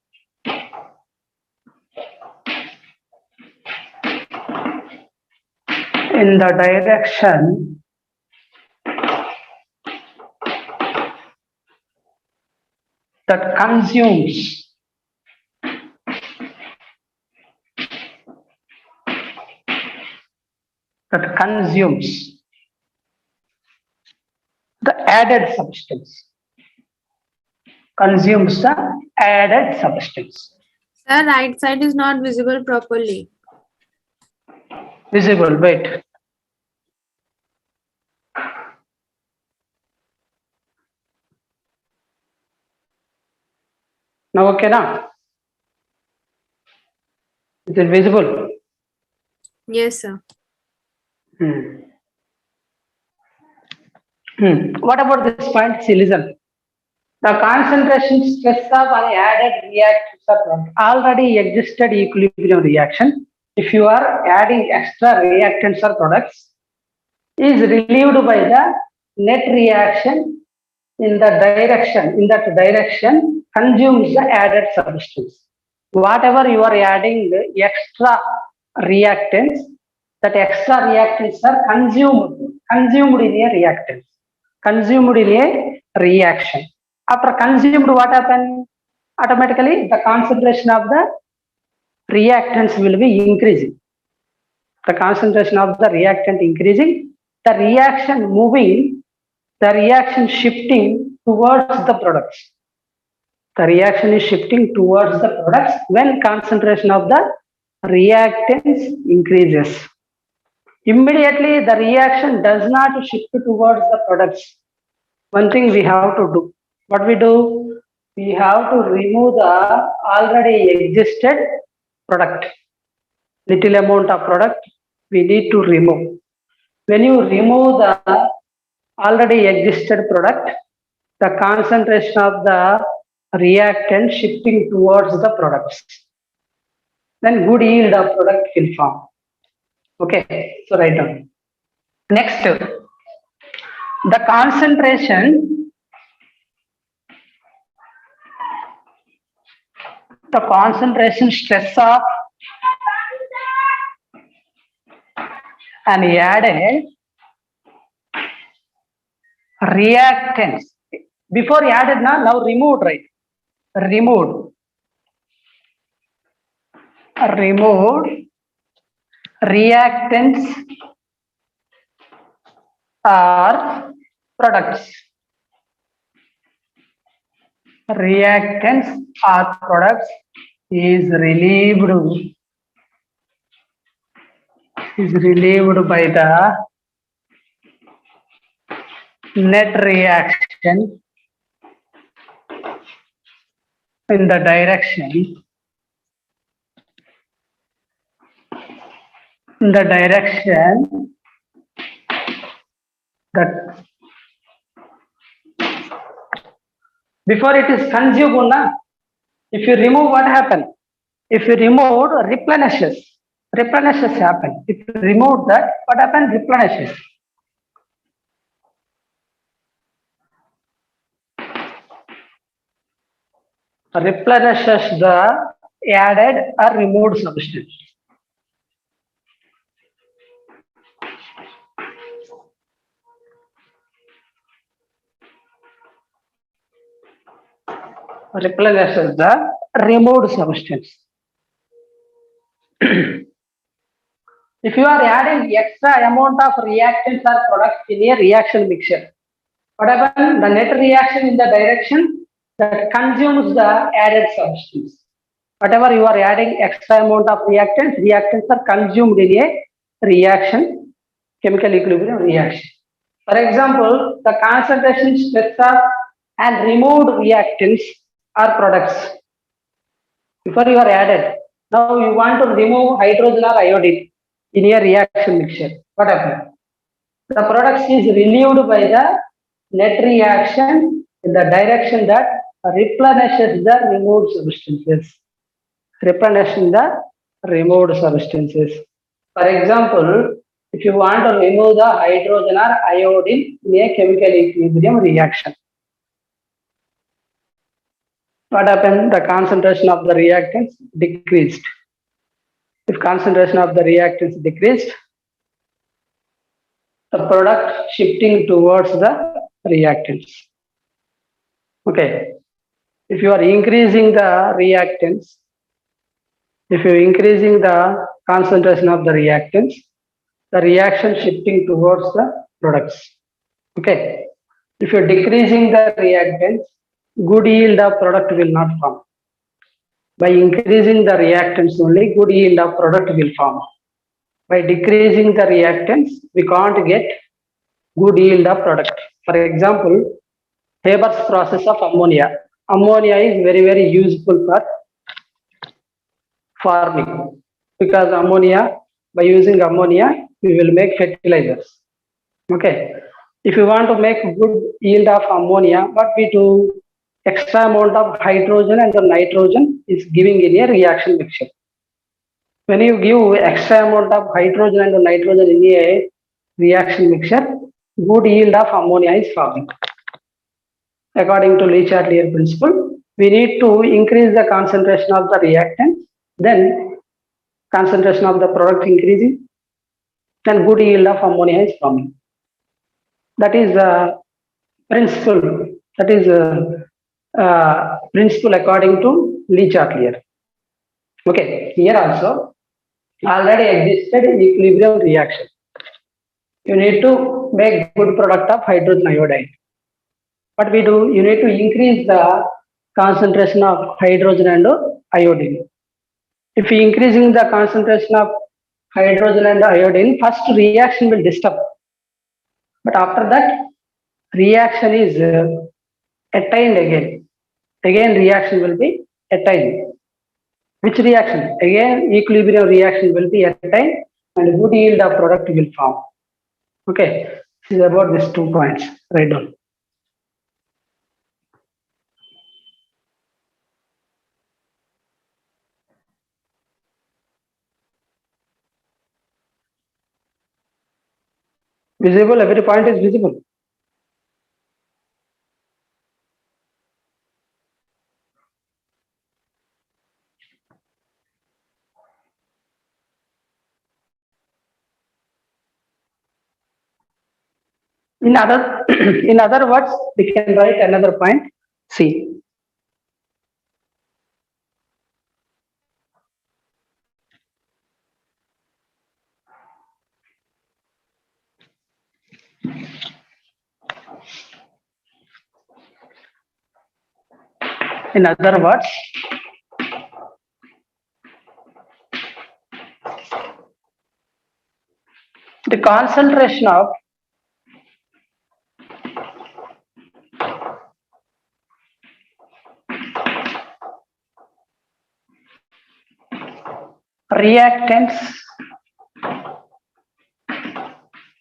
in the direction that consumes the added substance. Consumes the added substance. Sir, right side is not visible properly. Visible, wait. Now okay now? Is it visible? Yes, sir. What about this point? See, listen. The concentration stress of an added reactants already existed equilibrium reaction. If you are adding extra reactants or products, is relieved by the net reaction in that direction consumes the added substance. Whatever you are adding the extra reactants, that extra reactants are consumed in a reactant, consumed in a reaction. After consumed, what happens? Automatically, the concentration of the reactants will be increasing. The concentration of the reactant increasing, the reaction moving, the reaction shifting towards the products. The reaction is shifting towards the products when concentration of the reactants increases. Immediately, the reaction does not shift towards the products. One thing we have to do. What we do? We have to remove the already existed product. Little amount of product we need to remove. When you remove the already existed product, the concentration of the reactant shifting towards the products, then good yield of product will form. Okay, so write down. Next, the concentration stress of an added reactants. Before added, now removed, right? Removed reactants are products. Reactants are products is relieved by the net reaction in the direction that before it is consumed. If you remove, what happen? If you remove, replenishes happen. If you remove that, what happens? Replenishes. Replenishes the added or removed substance. Replenishes the removed substance. If you are adding extra amount of reactants or products in a reaction mixture, what happens? The net reaction in the direction that consumes the added substance. Whatever you are adding extra amount of reactants are consumed in a reaction, chemical equilibrium reaction. For example, the concentration stress of and removed reactants are products. Before you are added, now you want to remove hydrogen or iodine in a reaction mixture. What happens? The products is relieved by the net reaction in the direction that replenishes the removed substances. For example, if you want to remove the hydrogen or iodine in a chemical equilibrium reaction, what happened? The concentration of the reactants decreased. If concentration of the reactants decreased, the product shifting towards the reactants. Okay. If you are increasing the reactants, if you are increasing the concentration of the reactants, the reaction shifting towards the products. Okay. If you are decreasing the reactants, good yield of product will not form. By increasing the reactants only, good yield of product will form. By decreasing the reactants, we can't get good yield of product. For example, Haber's process of ammonia. Ammonia is very, very useful for farming because ammonia, by using ammonia, we will make fertilizers. Okay. If you want to make good yield of ammonia, what we do? Extra amount of hydrogen and the nitrogen is giving in a reaction mixture. When you give extra amount of hydrogen and the nitrogen in a reaction mixture, good yield of ammonia is forming. According to Le-Chatelier principle, we need to increase the concentration of the reactant, then concentration of the product increasing, then good yield of ammonia is forming. That is the principle. That is principle according to Le-Chatelier. Okay, here also already existed equilibrium reaction. You need to make good product of hydrogen iodide. What we do? You need to increase the concentration of hydrogen and iodine. If you increasing the concentration of hydrogen and iodine, first reaction will disturb. But after that, reaction is attained again. Again, reaction will be attained. Which reaction? Again, equilibrium reaction will be attained and good yield of product will form. Okay. This is about these 2 points. Write down. Visible, every point is visible. In other, in other words, we can write another point. C. In other words, the concentration of reactants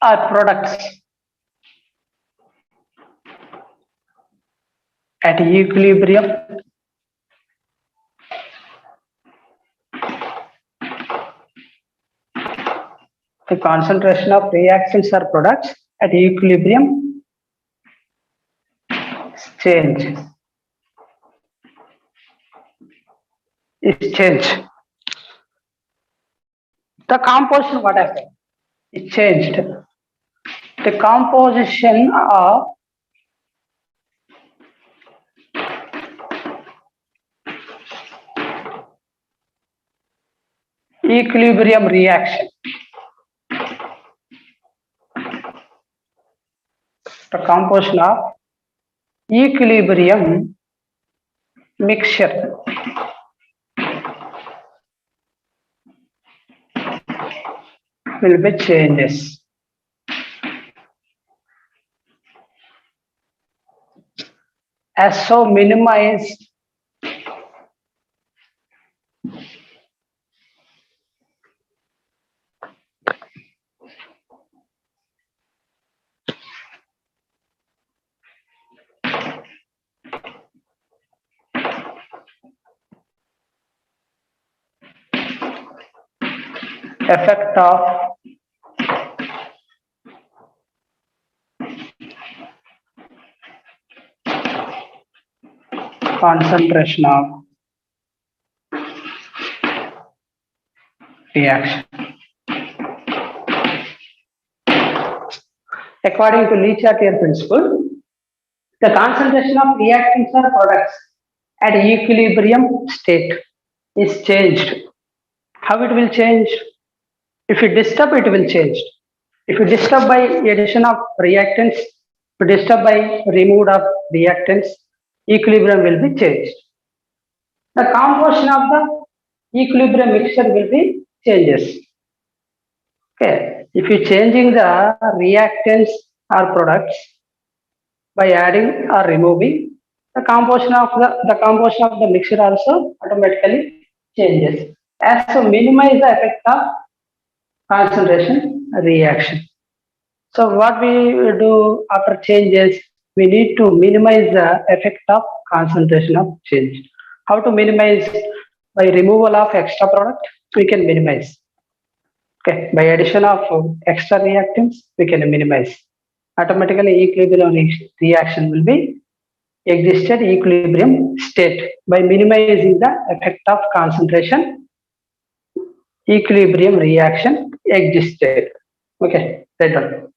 or products at equilibrium the concentration of reactants or products at equilibrium change is change. The composition, what happened? It changed. The composition of equilibrium reaction. The composition of equilibrium mixture will be changes. As so minimized effect of concentration of reaction. According to Le-Chatelier principle, the concentration of reactants or products at equilibrium state is changed. How it will change? If you disturb, it will change. If you disturb by addition of reactants, if you disturb by removal of reactants, equilibrium will be changed. The composition of the equilibrium mixture will be changes. Okay, if you changing the reactants or products by adding or removing, the composition of the mixture also automatically changes. As to minimize the effect of concentration reaction. So what we do after changes, we need to minimize the effect of concentration of change. How to minimize? By removal of extra product, we can minimize. Okay, by addition of extra reactants, we can minimize. Automatically equilibrium reaction will be exist at equilibrium state. By minimizing the effect of concentration, equilibrium reaction existed. Okay, right on.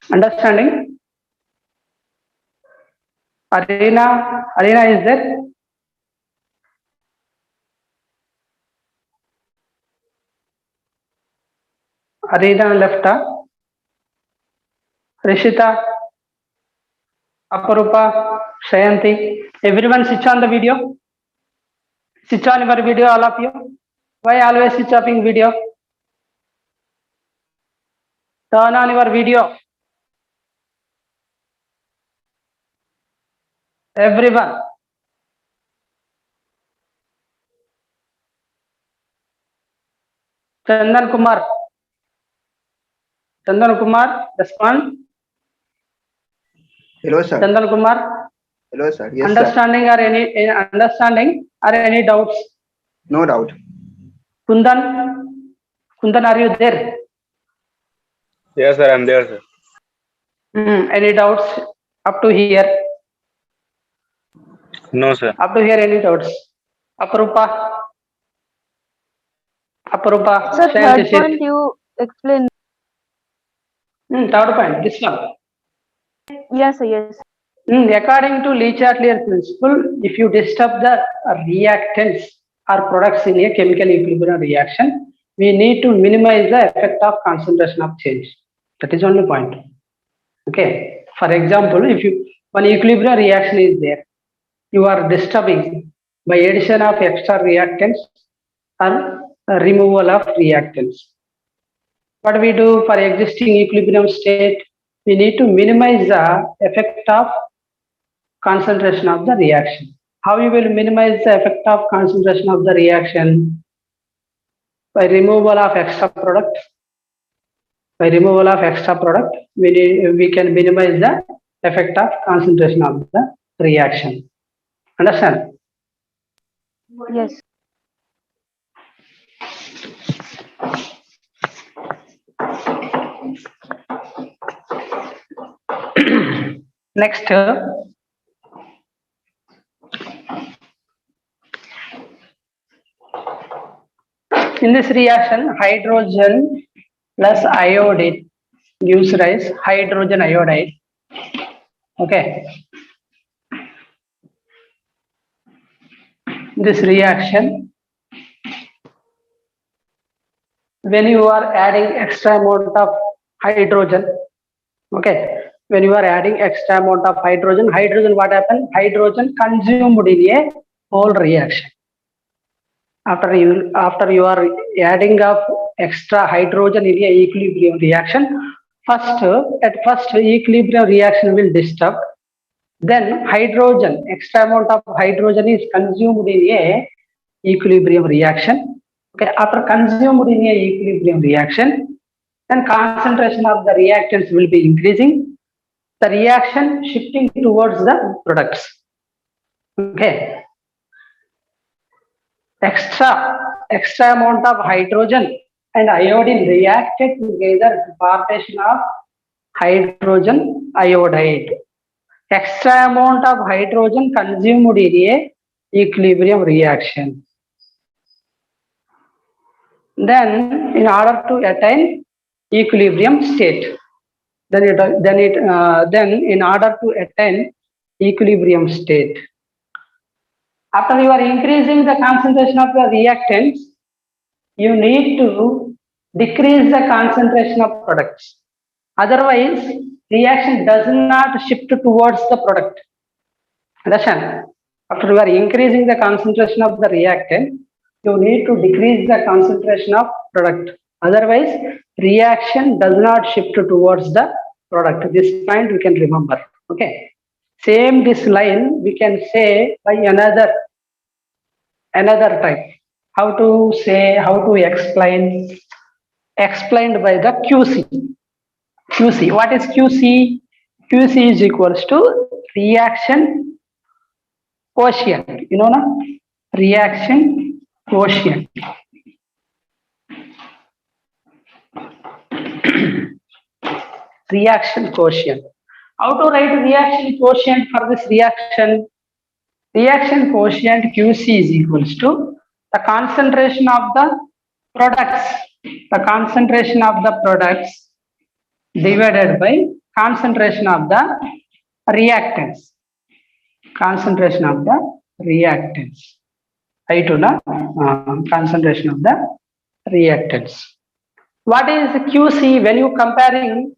Understanding? Arena is there? Arena left. Rishita, Aparupa, Shayanti. Everyone switch on the video. Switch on your video, all of you. Why always switch off in video? Turn on your video. Everyone. Chandan Kumar. Chandan Kumar, respond. Hello, sir. Chandan Kumar, Hello, sir. Yes, sir. understanding or any doubts? No doubt. Kundan, are you there? Yes, sir. I'm there, sir. Any doubts up to here? No, sir. Up to here, any doubts? Aparupa, Sir, Shayan third Tishit. point you explain. Third point, this one. Yes, sir. Yes. According to Le Chatelier principle, if you disturb the reactants or products in a chemical equilibrium reaction, we need to minimize the effect of concentration of change. That is only point. Okay. For example, if one equilibrium reaction is there, you are disturbing by addition of extra reactants or removal of reactants. What we do for existing equilibrium state, we need to minimize the effect of concentration of the reaction. How you will minimize the effect of concentration of the reaction? By removal of extra product. By removal of extra product, we can minimize the effect of concentration of the reaction. Understand? Yes. Next, in this reaction, hydrogen plus iodine gives rise hydrogen iodide. Okay. This reaction, when you are adding extra amount of hydrogen, okay, when you are adding extra amount of hydrogen, what happens? Hydrogen consumed in a whole reaction. After you are adding of extra hydrogen in a equilibrium reaction, at first equilibrium reaction will disturb. Then hydrogen, extra amount of hydrogen is consumed in a equilibrium reaction. Okay, after consumed in a equilibrium reaction, then concentration of the reactants will be increasing. The reaction shifting towards the products. Okay. Extra amount of hydrogen and iodine reacted together to formation of hydrogen iodide. Extra amount of hydrogen consumed in a equilibrium reaction. Then, in order to attain equilibrium state, then in order to attain equilibrium state, after you are increasing the concentration of the reactants, you need to decrease the concentration of products. Otherwise, reaction does not shift towards the product. Understand? After you are increasing the concentration of the reactant, you need to decrease the concentration of product. Otherwise, reaction does not shift towards the product. This point we can remember. Okay. Same this line we can say by another type. How to explain? Explained by the QC. QC. What is QC? QC is equals to reaction quotient. You know, na? Reaction quotient. Reaction quotient. How to write reaction quotient for this reaction? Reaction quotient QC is equals to the concentration of the products. The concentration of the products divided by concentration of the reactants. Concentration of the reactants. Concentration of the reactants. What is QC? When you comparing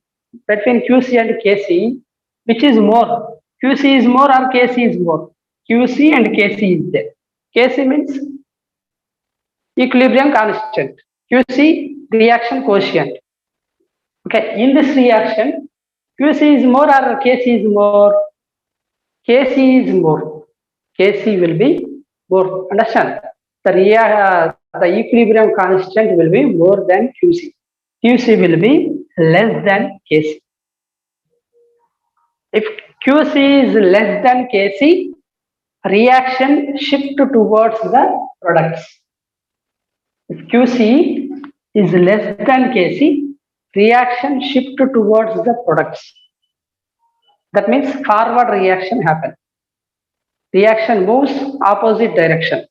between QC and KC, which is more? QC is more or KC is more? QC and KC is there. KC means equilibrium constant. QC, reaction quotient. Okay, in this reaction, QC is more or KC is more? KC is more. KC will be more. Understand? the equilibrium constant will be more than QC. QC will be less than KC. If QC is less than KC, reaction shift towards the products. If QC is less than KC, reaction shift towards the products. That means forward reaction happen. Reaction moves opposite direction.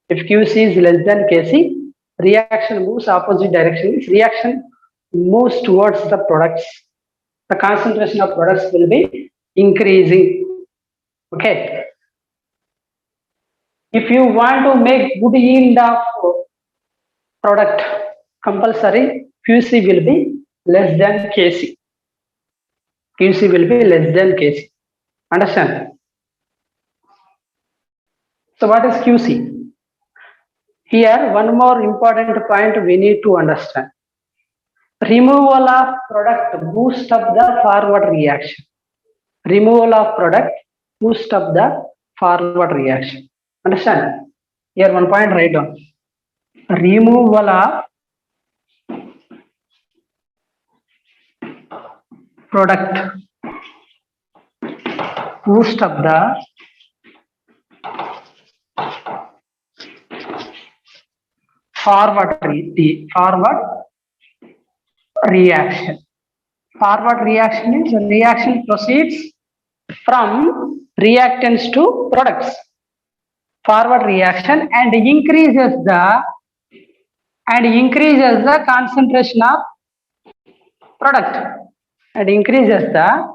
If QC is less than KC, reaction moves opposite direction. If reaction moves towards the products, the concentration of products will be increasing. Okay. If you want to make good yield of product, compulsory QC will be less than KC. QC will be less than KC. Understand? So what is QC? Here, one more important point we need to understand. Removal of product boost up the forward reaction. Removal of product boost up the forward reaction. Understand? Here one point write down. Removal of product boost up the forward reaction. Forward reaction is reaction proceeds from reactants to products. Forward reaction and increases the concentration of product and increases the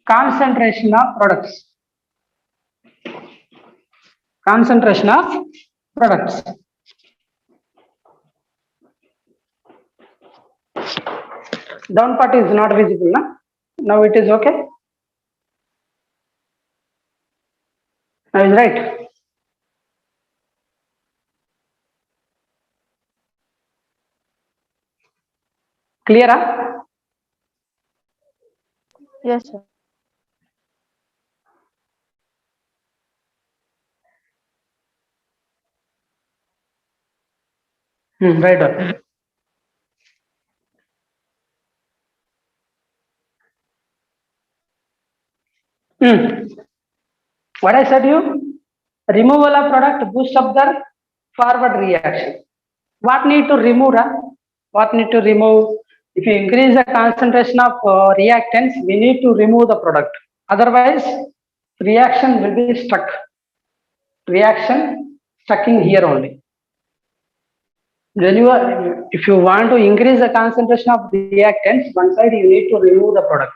concentration of products. Concentration of products. Down part is not visible, na? Now it is okay. Now is right. Clear? Huh? Yes, sir. Right on. What I said you? Removal of product boost up the forward reaction. What need to remove? What need to remove? If you increase the concentration of reactants, we need to remove the product. Otherwise, reaction will be stuck. Reaction stuck in here only. When you are, if you want to increase the concentration of reactants, one side you need to remove the product.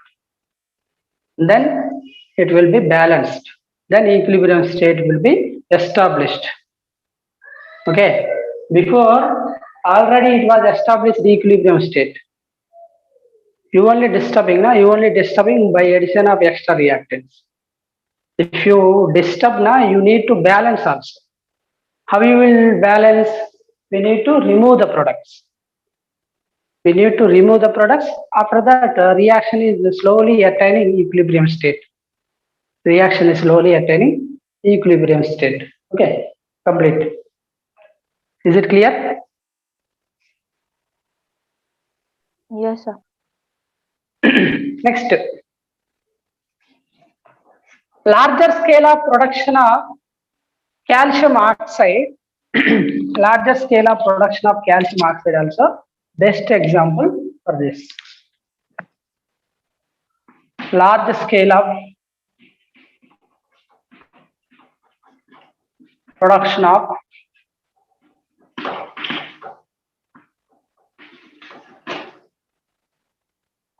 Then it will be balanced. Then equilibrium state will be established. Okay. Before already it was established the equilibrium state. You only disturbing now. You only disturbing by addition of extra reactants. If you disturb now, you need to balance also. How you will balance? We need to remove the products. We need to remove the products. After that, reaction is slowly attaining equilibrium state. Reaction is slowly attaining equilibrium state. Okay, complete. Is it clear? Yes, sir. Next, larger scale of production of calcium oxide. Larger scale of production of calcium oxide also best example for this. Large scale of production of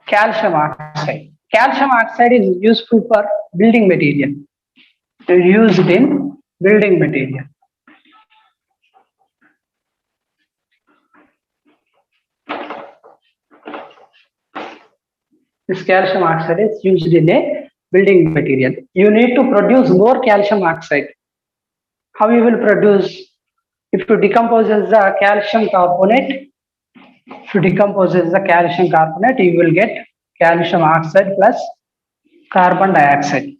calcium oxide. Calcium oxide is useful for building material. It is used in building material. This calcium oxide is used in a building material. You need to produce more calcium oxide. How you will produce? If you decomposes the calcium carbonate, you will get calcium oxide plus carbon dioxide.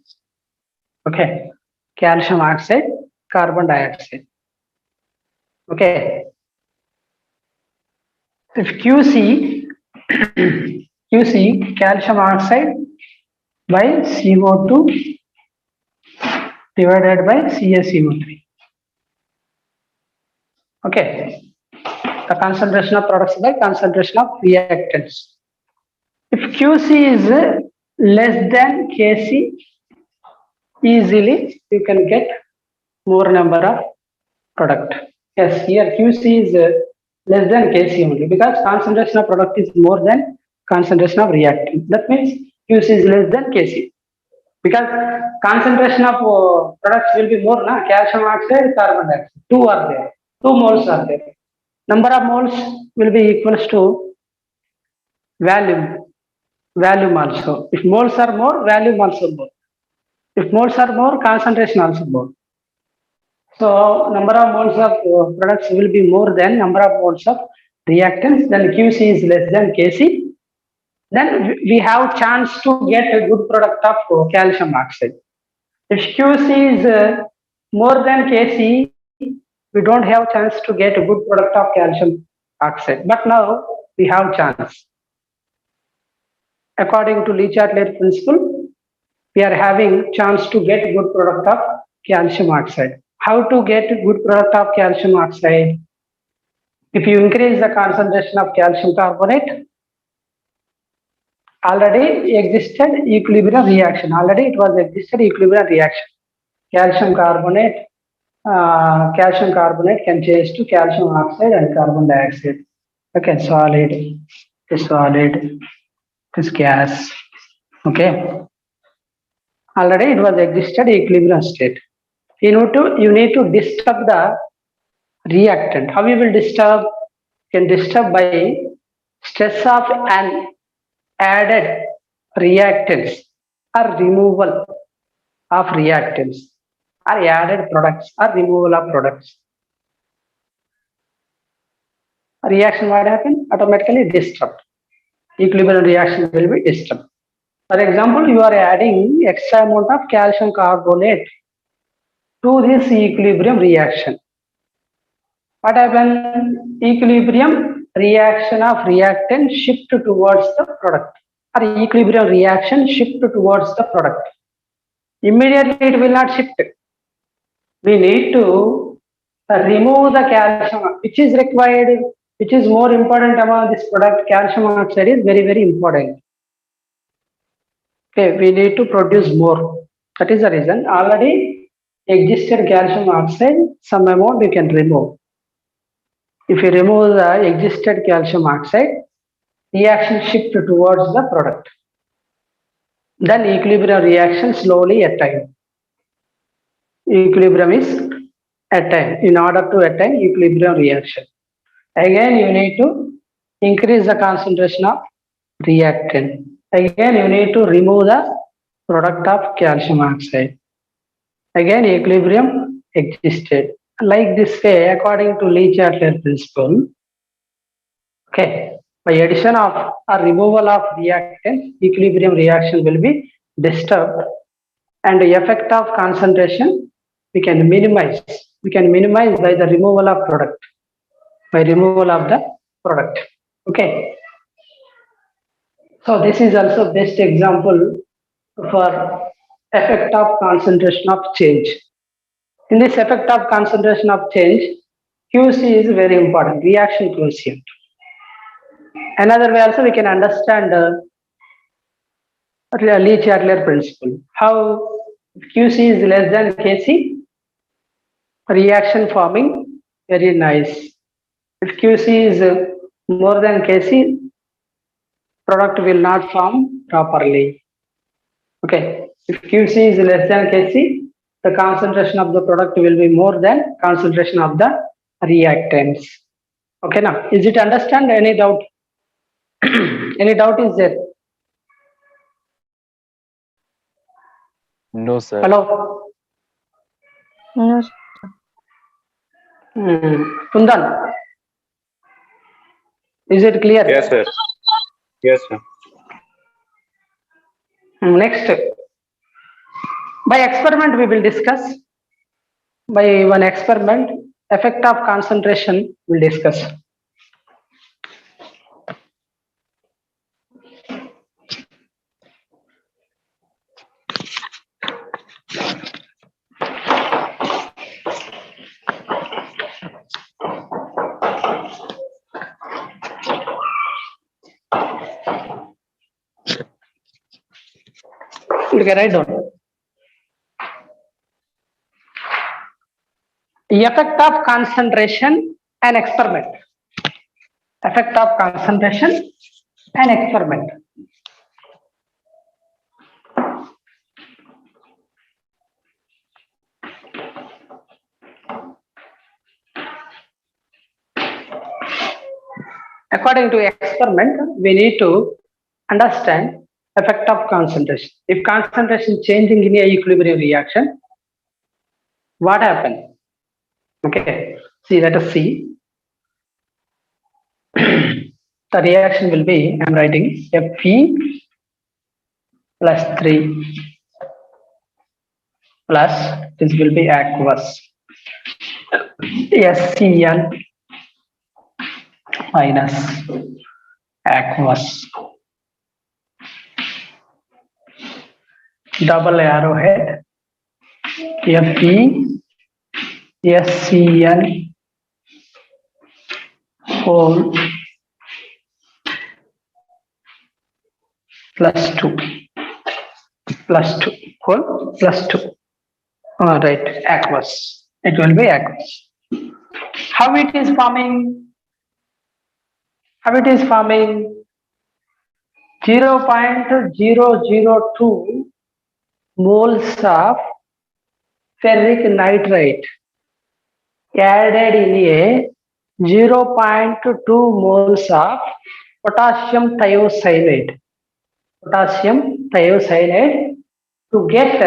Okay, calcium oxide, carbon dioxide. Okay. If QC, QC calcium oxide by CO2 divided by CaCO3. Okay. The concentration of products by concentration of reactants. If QC is less than Kc, easily you can get more number of product. Yes, here QC is less than Kc only because concentration of product is more than concentration of reactant. That means QC is less than Kc because concentration of products will be more, na? Calcium oxide, carbon dioxide. Two are there. 2 moles are there. Number of moles will be equals to volume. Volume also. If moles are more, volume also more. If moles are more, concentration also more. So number of moles of products will be more than number of moles of reactants. Then QC is less than Kc. Then we have chance to get a good product of calcium oxide. If QC is more than Kc, we don't have chance to get a good product of calcium oxide. But now we have chance. According to Le-Chatelier principle, we are having chance to get good product of calcium oxide. How to get good product of calcium oxide? If you increase the concentration of calcium carbonate, already existed equilibrium reaction. Already it was existed equilibrium reaction. Calcium carbonate can change to calcium oxide and carbon dioxide. Okay, solid, this gas. Okay. Already it was existed equilibrium state. You need to disturb the reactant. How you will disturb? You can disturb by stress of an added reactants or removal of reactants or added products or removal of products. A reaction what happen? Automatically disturbed. Equilibrium reaction will be disturbed. For example, you are adding extra amount of calcium carbonate to this equilibrium reaction. What happens? Equilibrium reaction of reactant shift towards the product, or equilibrium reaction shift towards the product. Immediately it will not shift. We need to remove the calcium, which is required, which is more important among this product. Calcium oxide is very, very important. Okay, we need to produce more. That is the reason. Already existed calcium oxide, some amount you can remove. If you remove the existed calcium oxide, reaction shift towards the product. Then equilibrium reaction slowly attain. Equilibrium is attain. In order to attain equilibrium reaction, again you need to increase the concentration of reactant. Again you need to remove the product of calcium oxide. Again equilibrium existed. Like this way, according to Le-Chatelier principle, okay, by addition of or removal of reactant, equilibrium reaction will be disturbed, and the effect of concentration we can minimize. We can minimize by the removal of product, by removal of the product. Okay. So this is also best example for effect of concentration of change. In this effect of concentration of change, QC is very important, reaction quotient. Another way also we can understand Le-Chatelier principle. How QC is less than Kc, reaction forming very nice. If QC is more than Kc, product will not form properly. Okay. If QC is less than Kc, the concentration of the product will be more than concentration of the reactants. Okay, now is it understand? Any doubt? Any doubt is there? No, sir. Hello. No. Kundan, is it clear? Yes, sir. Yes, sir. Next, by experiment we will discuss. By one experiment, effect of concentration we'll discuss. Okay, write down. Effect of concentration and experiment. Effect of concentration and experiment. According to experiment, we need to understand effect of concentration. If concentration changing in a equilibrium reaction, what happens? Okay, see, let us see. The reaction will be, I'm writing Fe plus 3 plus, this will be aqueous, SCN minus aqueous, double arrowhead, Fe SCN whole plus 2 whole plus 2. All right, aqueous. It will be aqueous. How it is forming? How it is forming? 0.002 moles of ferric nitrate added in a 0.2 moles of potassium thiocyanate. Potassium thiocyanate to get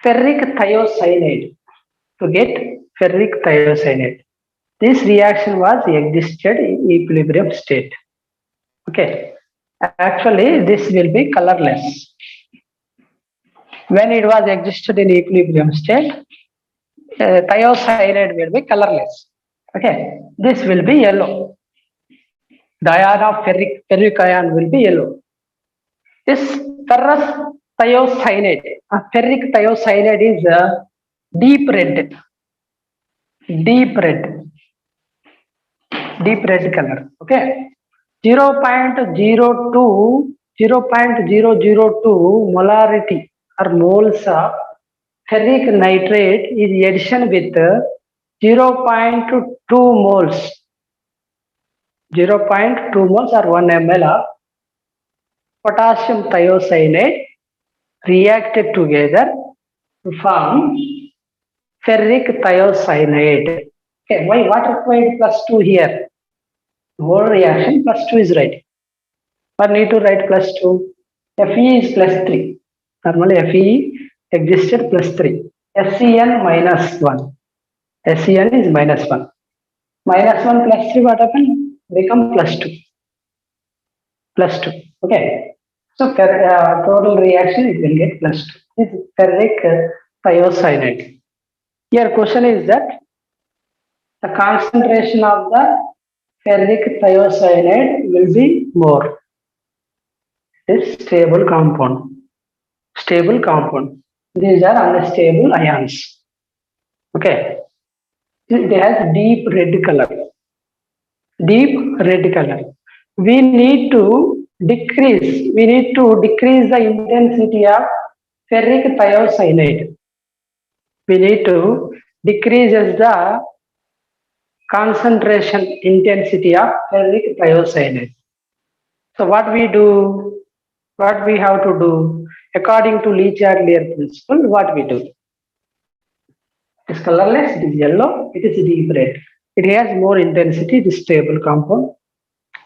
ferric thiocyanate. To get ferric thiocyanate. This reaction was existed in equilibrium state. Okay. Actually, this will be colorless. When it was existed in equilibrium state, thiocyanate will be colorless. Okay, this will be yellow. The ion of ferric ion will be yellow. This ferrous thiocyanate, ferric thiocyanate is a deep red color. Okay, 0.002 molarity or moles of ferric nitrate is addition with 0.2 moles. 0.2 moles or 1 ml of potassium thiocyanate reacted together to form ferric thiocyanate. Okay, why what required plus 2 here? Whole reaction plus 2 is right. But need to write plus 2. Fe is plus 3. Normally Fe existed plus 3. SCN minus 1. SCN is minus 1. Minus 1 plus 3 what happened? Become plus 2. Plus 2. Okay. So total reaction it will get plus 2. This is ferric thiocyanate. Here question is that the concentration of the ferric thiocyanate will be more. This stable compound. Stable compound. These are unstable ions. Okay. They have deep red color. Deep red color. We need to decrease the intensity of ferric thiocyanate. We need to decrease the concentration intensity of ferric thiocyanate. So what we do? What we have to do? According to Le-Chatelier principle, what we do? It is colorless, it is yellow, it is deep red. It has more intensity, this stable compound.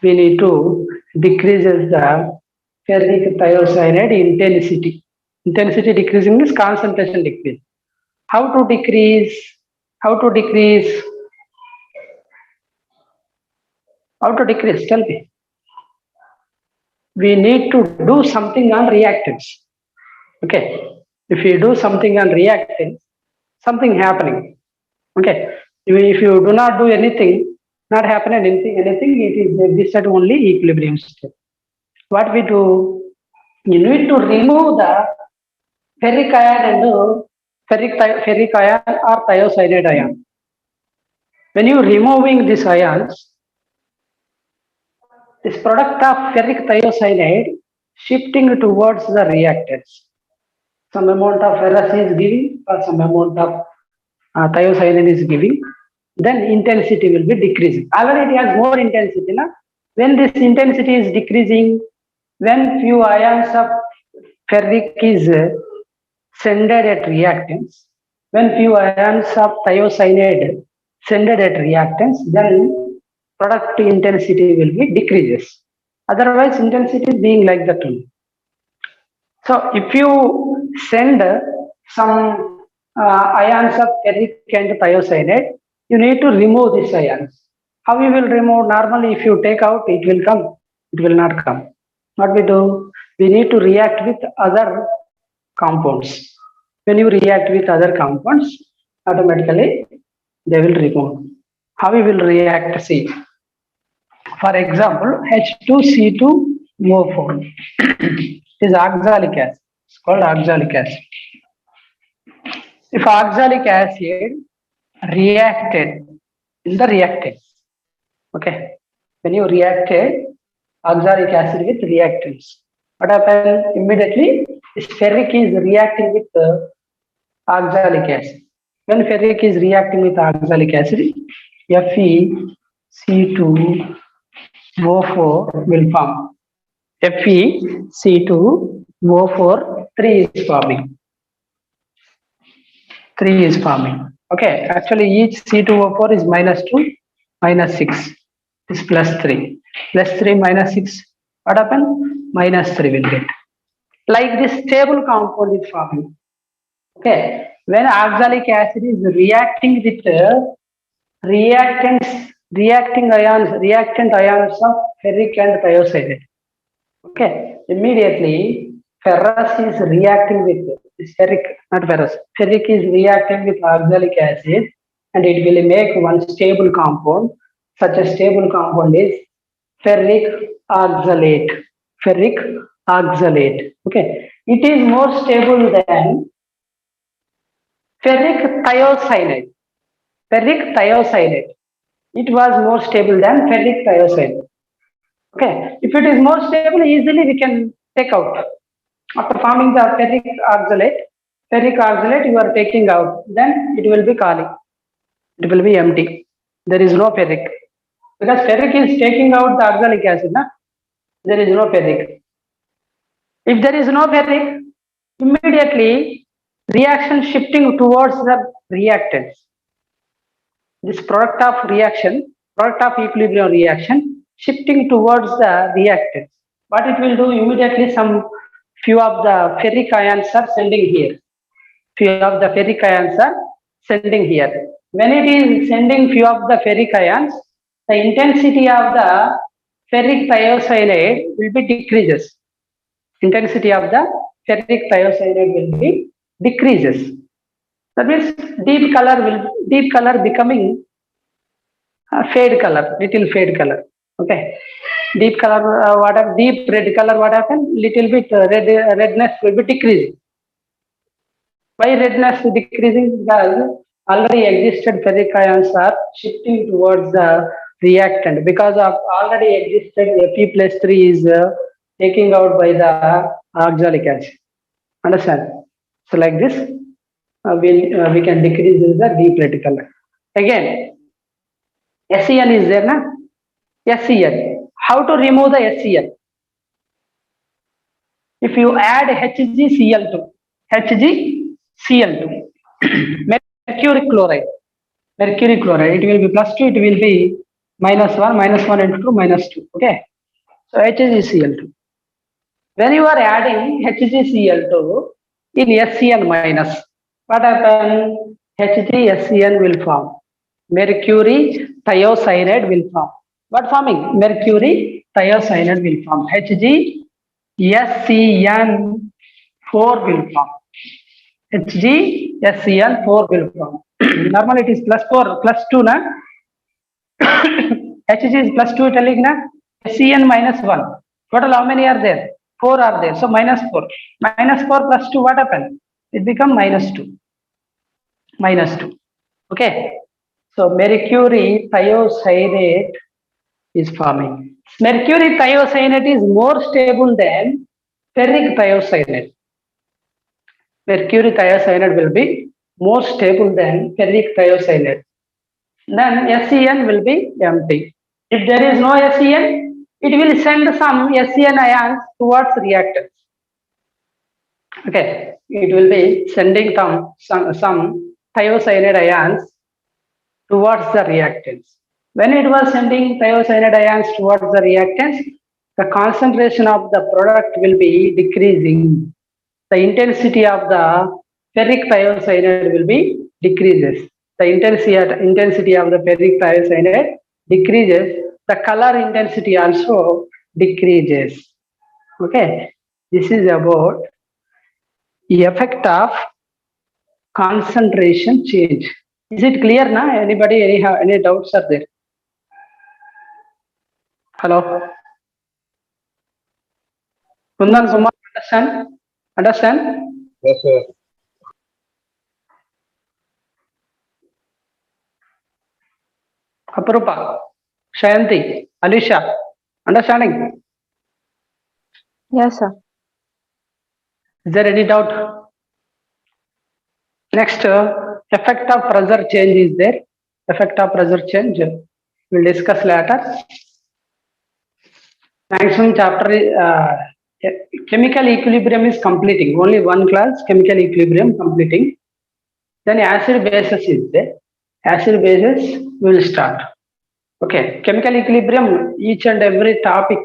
We need to decrease the ferric thiocyanate intensity. Intensity decreasing means concentration decrease. How to decrease? How to decrease? How to decrease? Tell me. We need to do something on reactants. Okay. If you do something on reactants, something happening. Okay. If you do not do anything, not happen anything, it is this at only equilibrium state. What we do, you need to remove the ferric ion and ferric ion or thiocyanide ion. When you removing these ions, this product of ferric thiocyanide shifting towards the reactants. Some amount of ferrous is giving or some amount of thiocyanide is giving, then intensity will be decreasing. Already it has more intensity. Na? When this intensity is decreasing, when few ions of ferric is sended at reactants, when few ions of thiocyanide sended at reactants, then product intensity will be decreases. Otherwise, intensity is being like that only. So if you send some ions of ferric and thiocyanide, you need to remove these ions. How you will remove? Normally, if you take out, it will come. It will not come. What we do? We need to react with other compounds. When you react with other compounds, automatically they will remove. How we will react? See. For example, H2C2O4 is oxalic acid. It's called oxalic acid. If oxalic acid reacted in the reactants, okay, when you reacted oxalic acid with reactants, what happens? Immediately, this ferric is reacting with oxalic acid. When ferric is reacting with oxalic acid, FeC2O4 will form. FeC2O4, 3 is forming. 3 is forming. Okay, actually each C2O4 is -2, -6. This is +3. +3 -6. What happened? -3 will get. Like this stable compound is forming. Okay, when oxalic acid is reacting with reactant ions of ferric and thiocyanide. Okay, immediately ferrous is reacting with this ferric, not ferrous. Ferric is reacting with oxalic acid and it will make one stable compound. Such a stable compound is ferric oxalate. Ferric oxalate. Okay, it is more stable than ferric thiocyanide. Ferric thiocyanide. It was more stable than ferric thiocyanide. Okay, if it is more stable, easily we can take out. After forming the ferric oxalate, you are taking out, then it will be kali. It will be empty. There is no ferric. Because ferric is taking out the oxalic acid, na? There is no ferric. If there is no ferric, immediately reaction shifting towards the reactants. This product of reaction, product of equilibrium reaction, shifting towards the reactants. What it will do? Immediately some few of the ferric ions are sending here. Few of the ferric ions are sending here. When it is sending few of the ferric ions, the intensity of the ferric thiocyanide will be decreases. Intensity of the ferric thiocyanide will be decreases. That means deep color becoming fade color, little fade color. Okay, deep color, deep red color, what happened? Little bit redness will be decreasing. Why redness is decreasing? Because already existed ferric ions are shifting towards the reactant. Because of already existed Fe+3 is taking out by the oxalic acid. Understand? So like this, we can decrease the deep red color. Again, SCN is there, na? SCN. How to remove the SCN? If you add HgCl2, mercury chloride, it will be +2, it will be -1, -1 into 2, -2. Okay, so HgCl2. When you are adding HgCl2 in SCN minus, what happens? HgSCN will form. Mercury thiocyanide will form. What forming? Mercury thiocyanide will form. HgSCN4 will form. HgSCN4 will form. Normally it is +4, +2, na? Hg is +2, telling na? Cn -1. Total how many are there? 4 are there. So -4. -4 + 2, what happened? It become -2. -2. Okay. So mercury thiocyanate is forming. Mercury thiocyanate is more stable than ferric thiocyanate. Mercury thiocyanate will be more stable than ferric thiocyanate. Then SCN will be empty. If there is no SCN, it will send some SCN ions towards reactants. Okay, it will be sending some thiocyanate ions towards the reactants. When it was sending thiocyanate ions towards the reactants, the concentration of the product will be decreasing. The intensity of the ferric thiocyanate will be decreases. The intensity of the ferric thiocyanate decreases. The color intensity also decreases. Okay, this is about the effect of concentration change. Is it clear now? Anybody any doubts are there? Hello? Kundan Kumar, understand? Understand? Yes, sir. Aparupa, Shayanti, Alisha, understanding? Yes, sir. Is there any doubt? Next, effect of pressure change is there. Effect of pressure change we'll discuss later. Maximum chapter chemical equilibrium is completing. Only one class, chemical equilibrium completing. Then acid bases is there. Acid bases will start. Okay, chemical equilibrium, each and every topic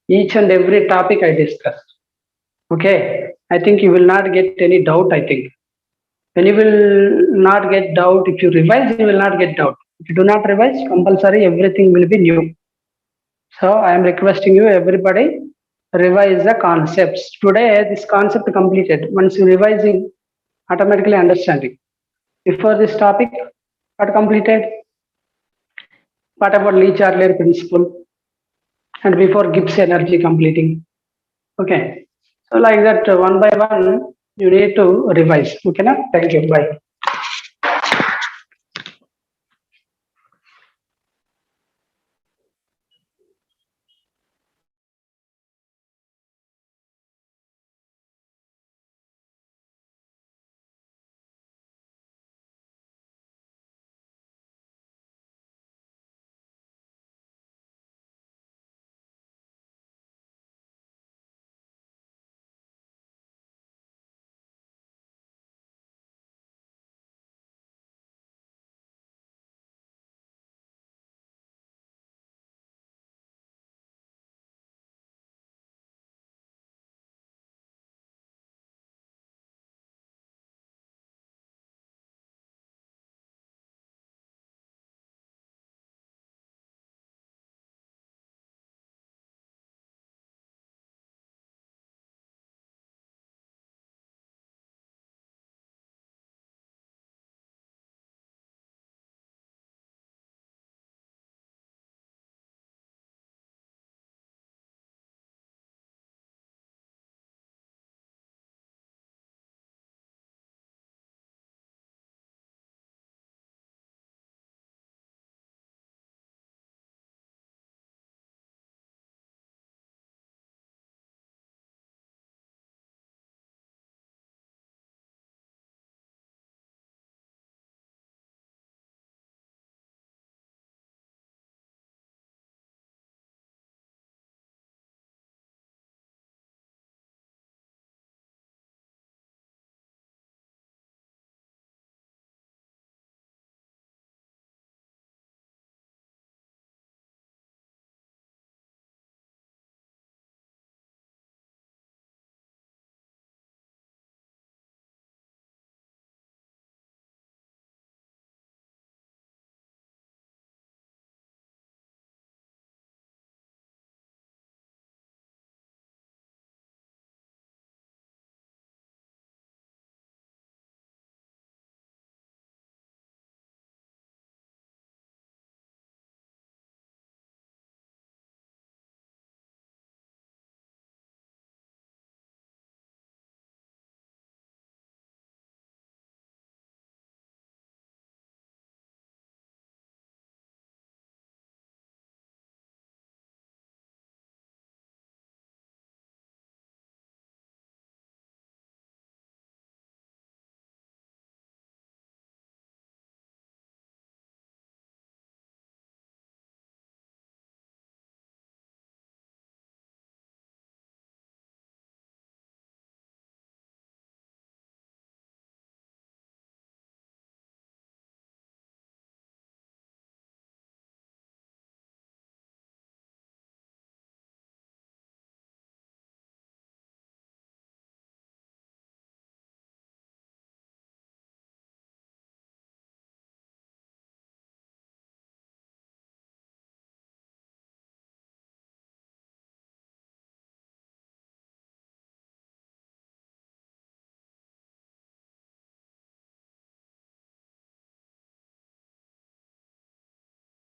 I discussed. Okay, I think you will not get any doubt, I think. When you will not get doubt, if you revise, you will not get doubt. If you do not revise, compulsory, everything will be new. So I am requesting you, everybody, revise the concepts. Today, this concept completed. Once you revising, automatically understanding. Before this topic, what completed? What about Le-Chatelet principle? And before Gibbs energy completing. Okay. So like that, one by one, you need to revise. Okay, na? Thank you. Bye.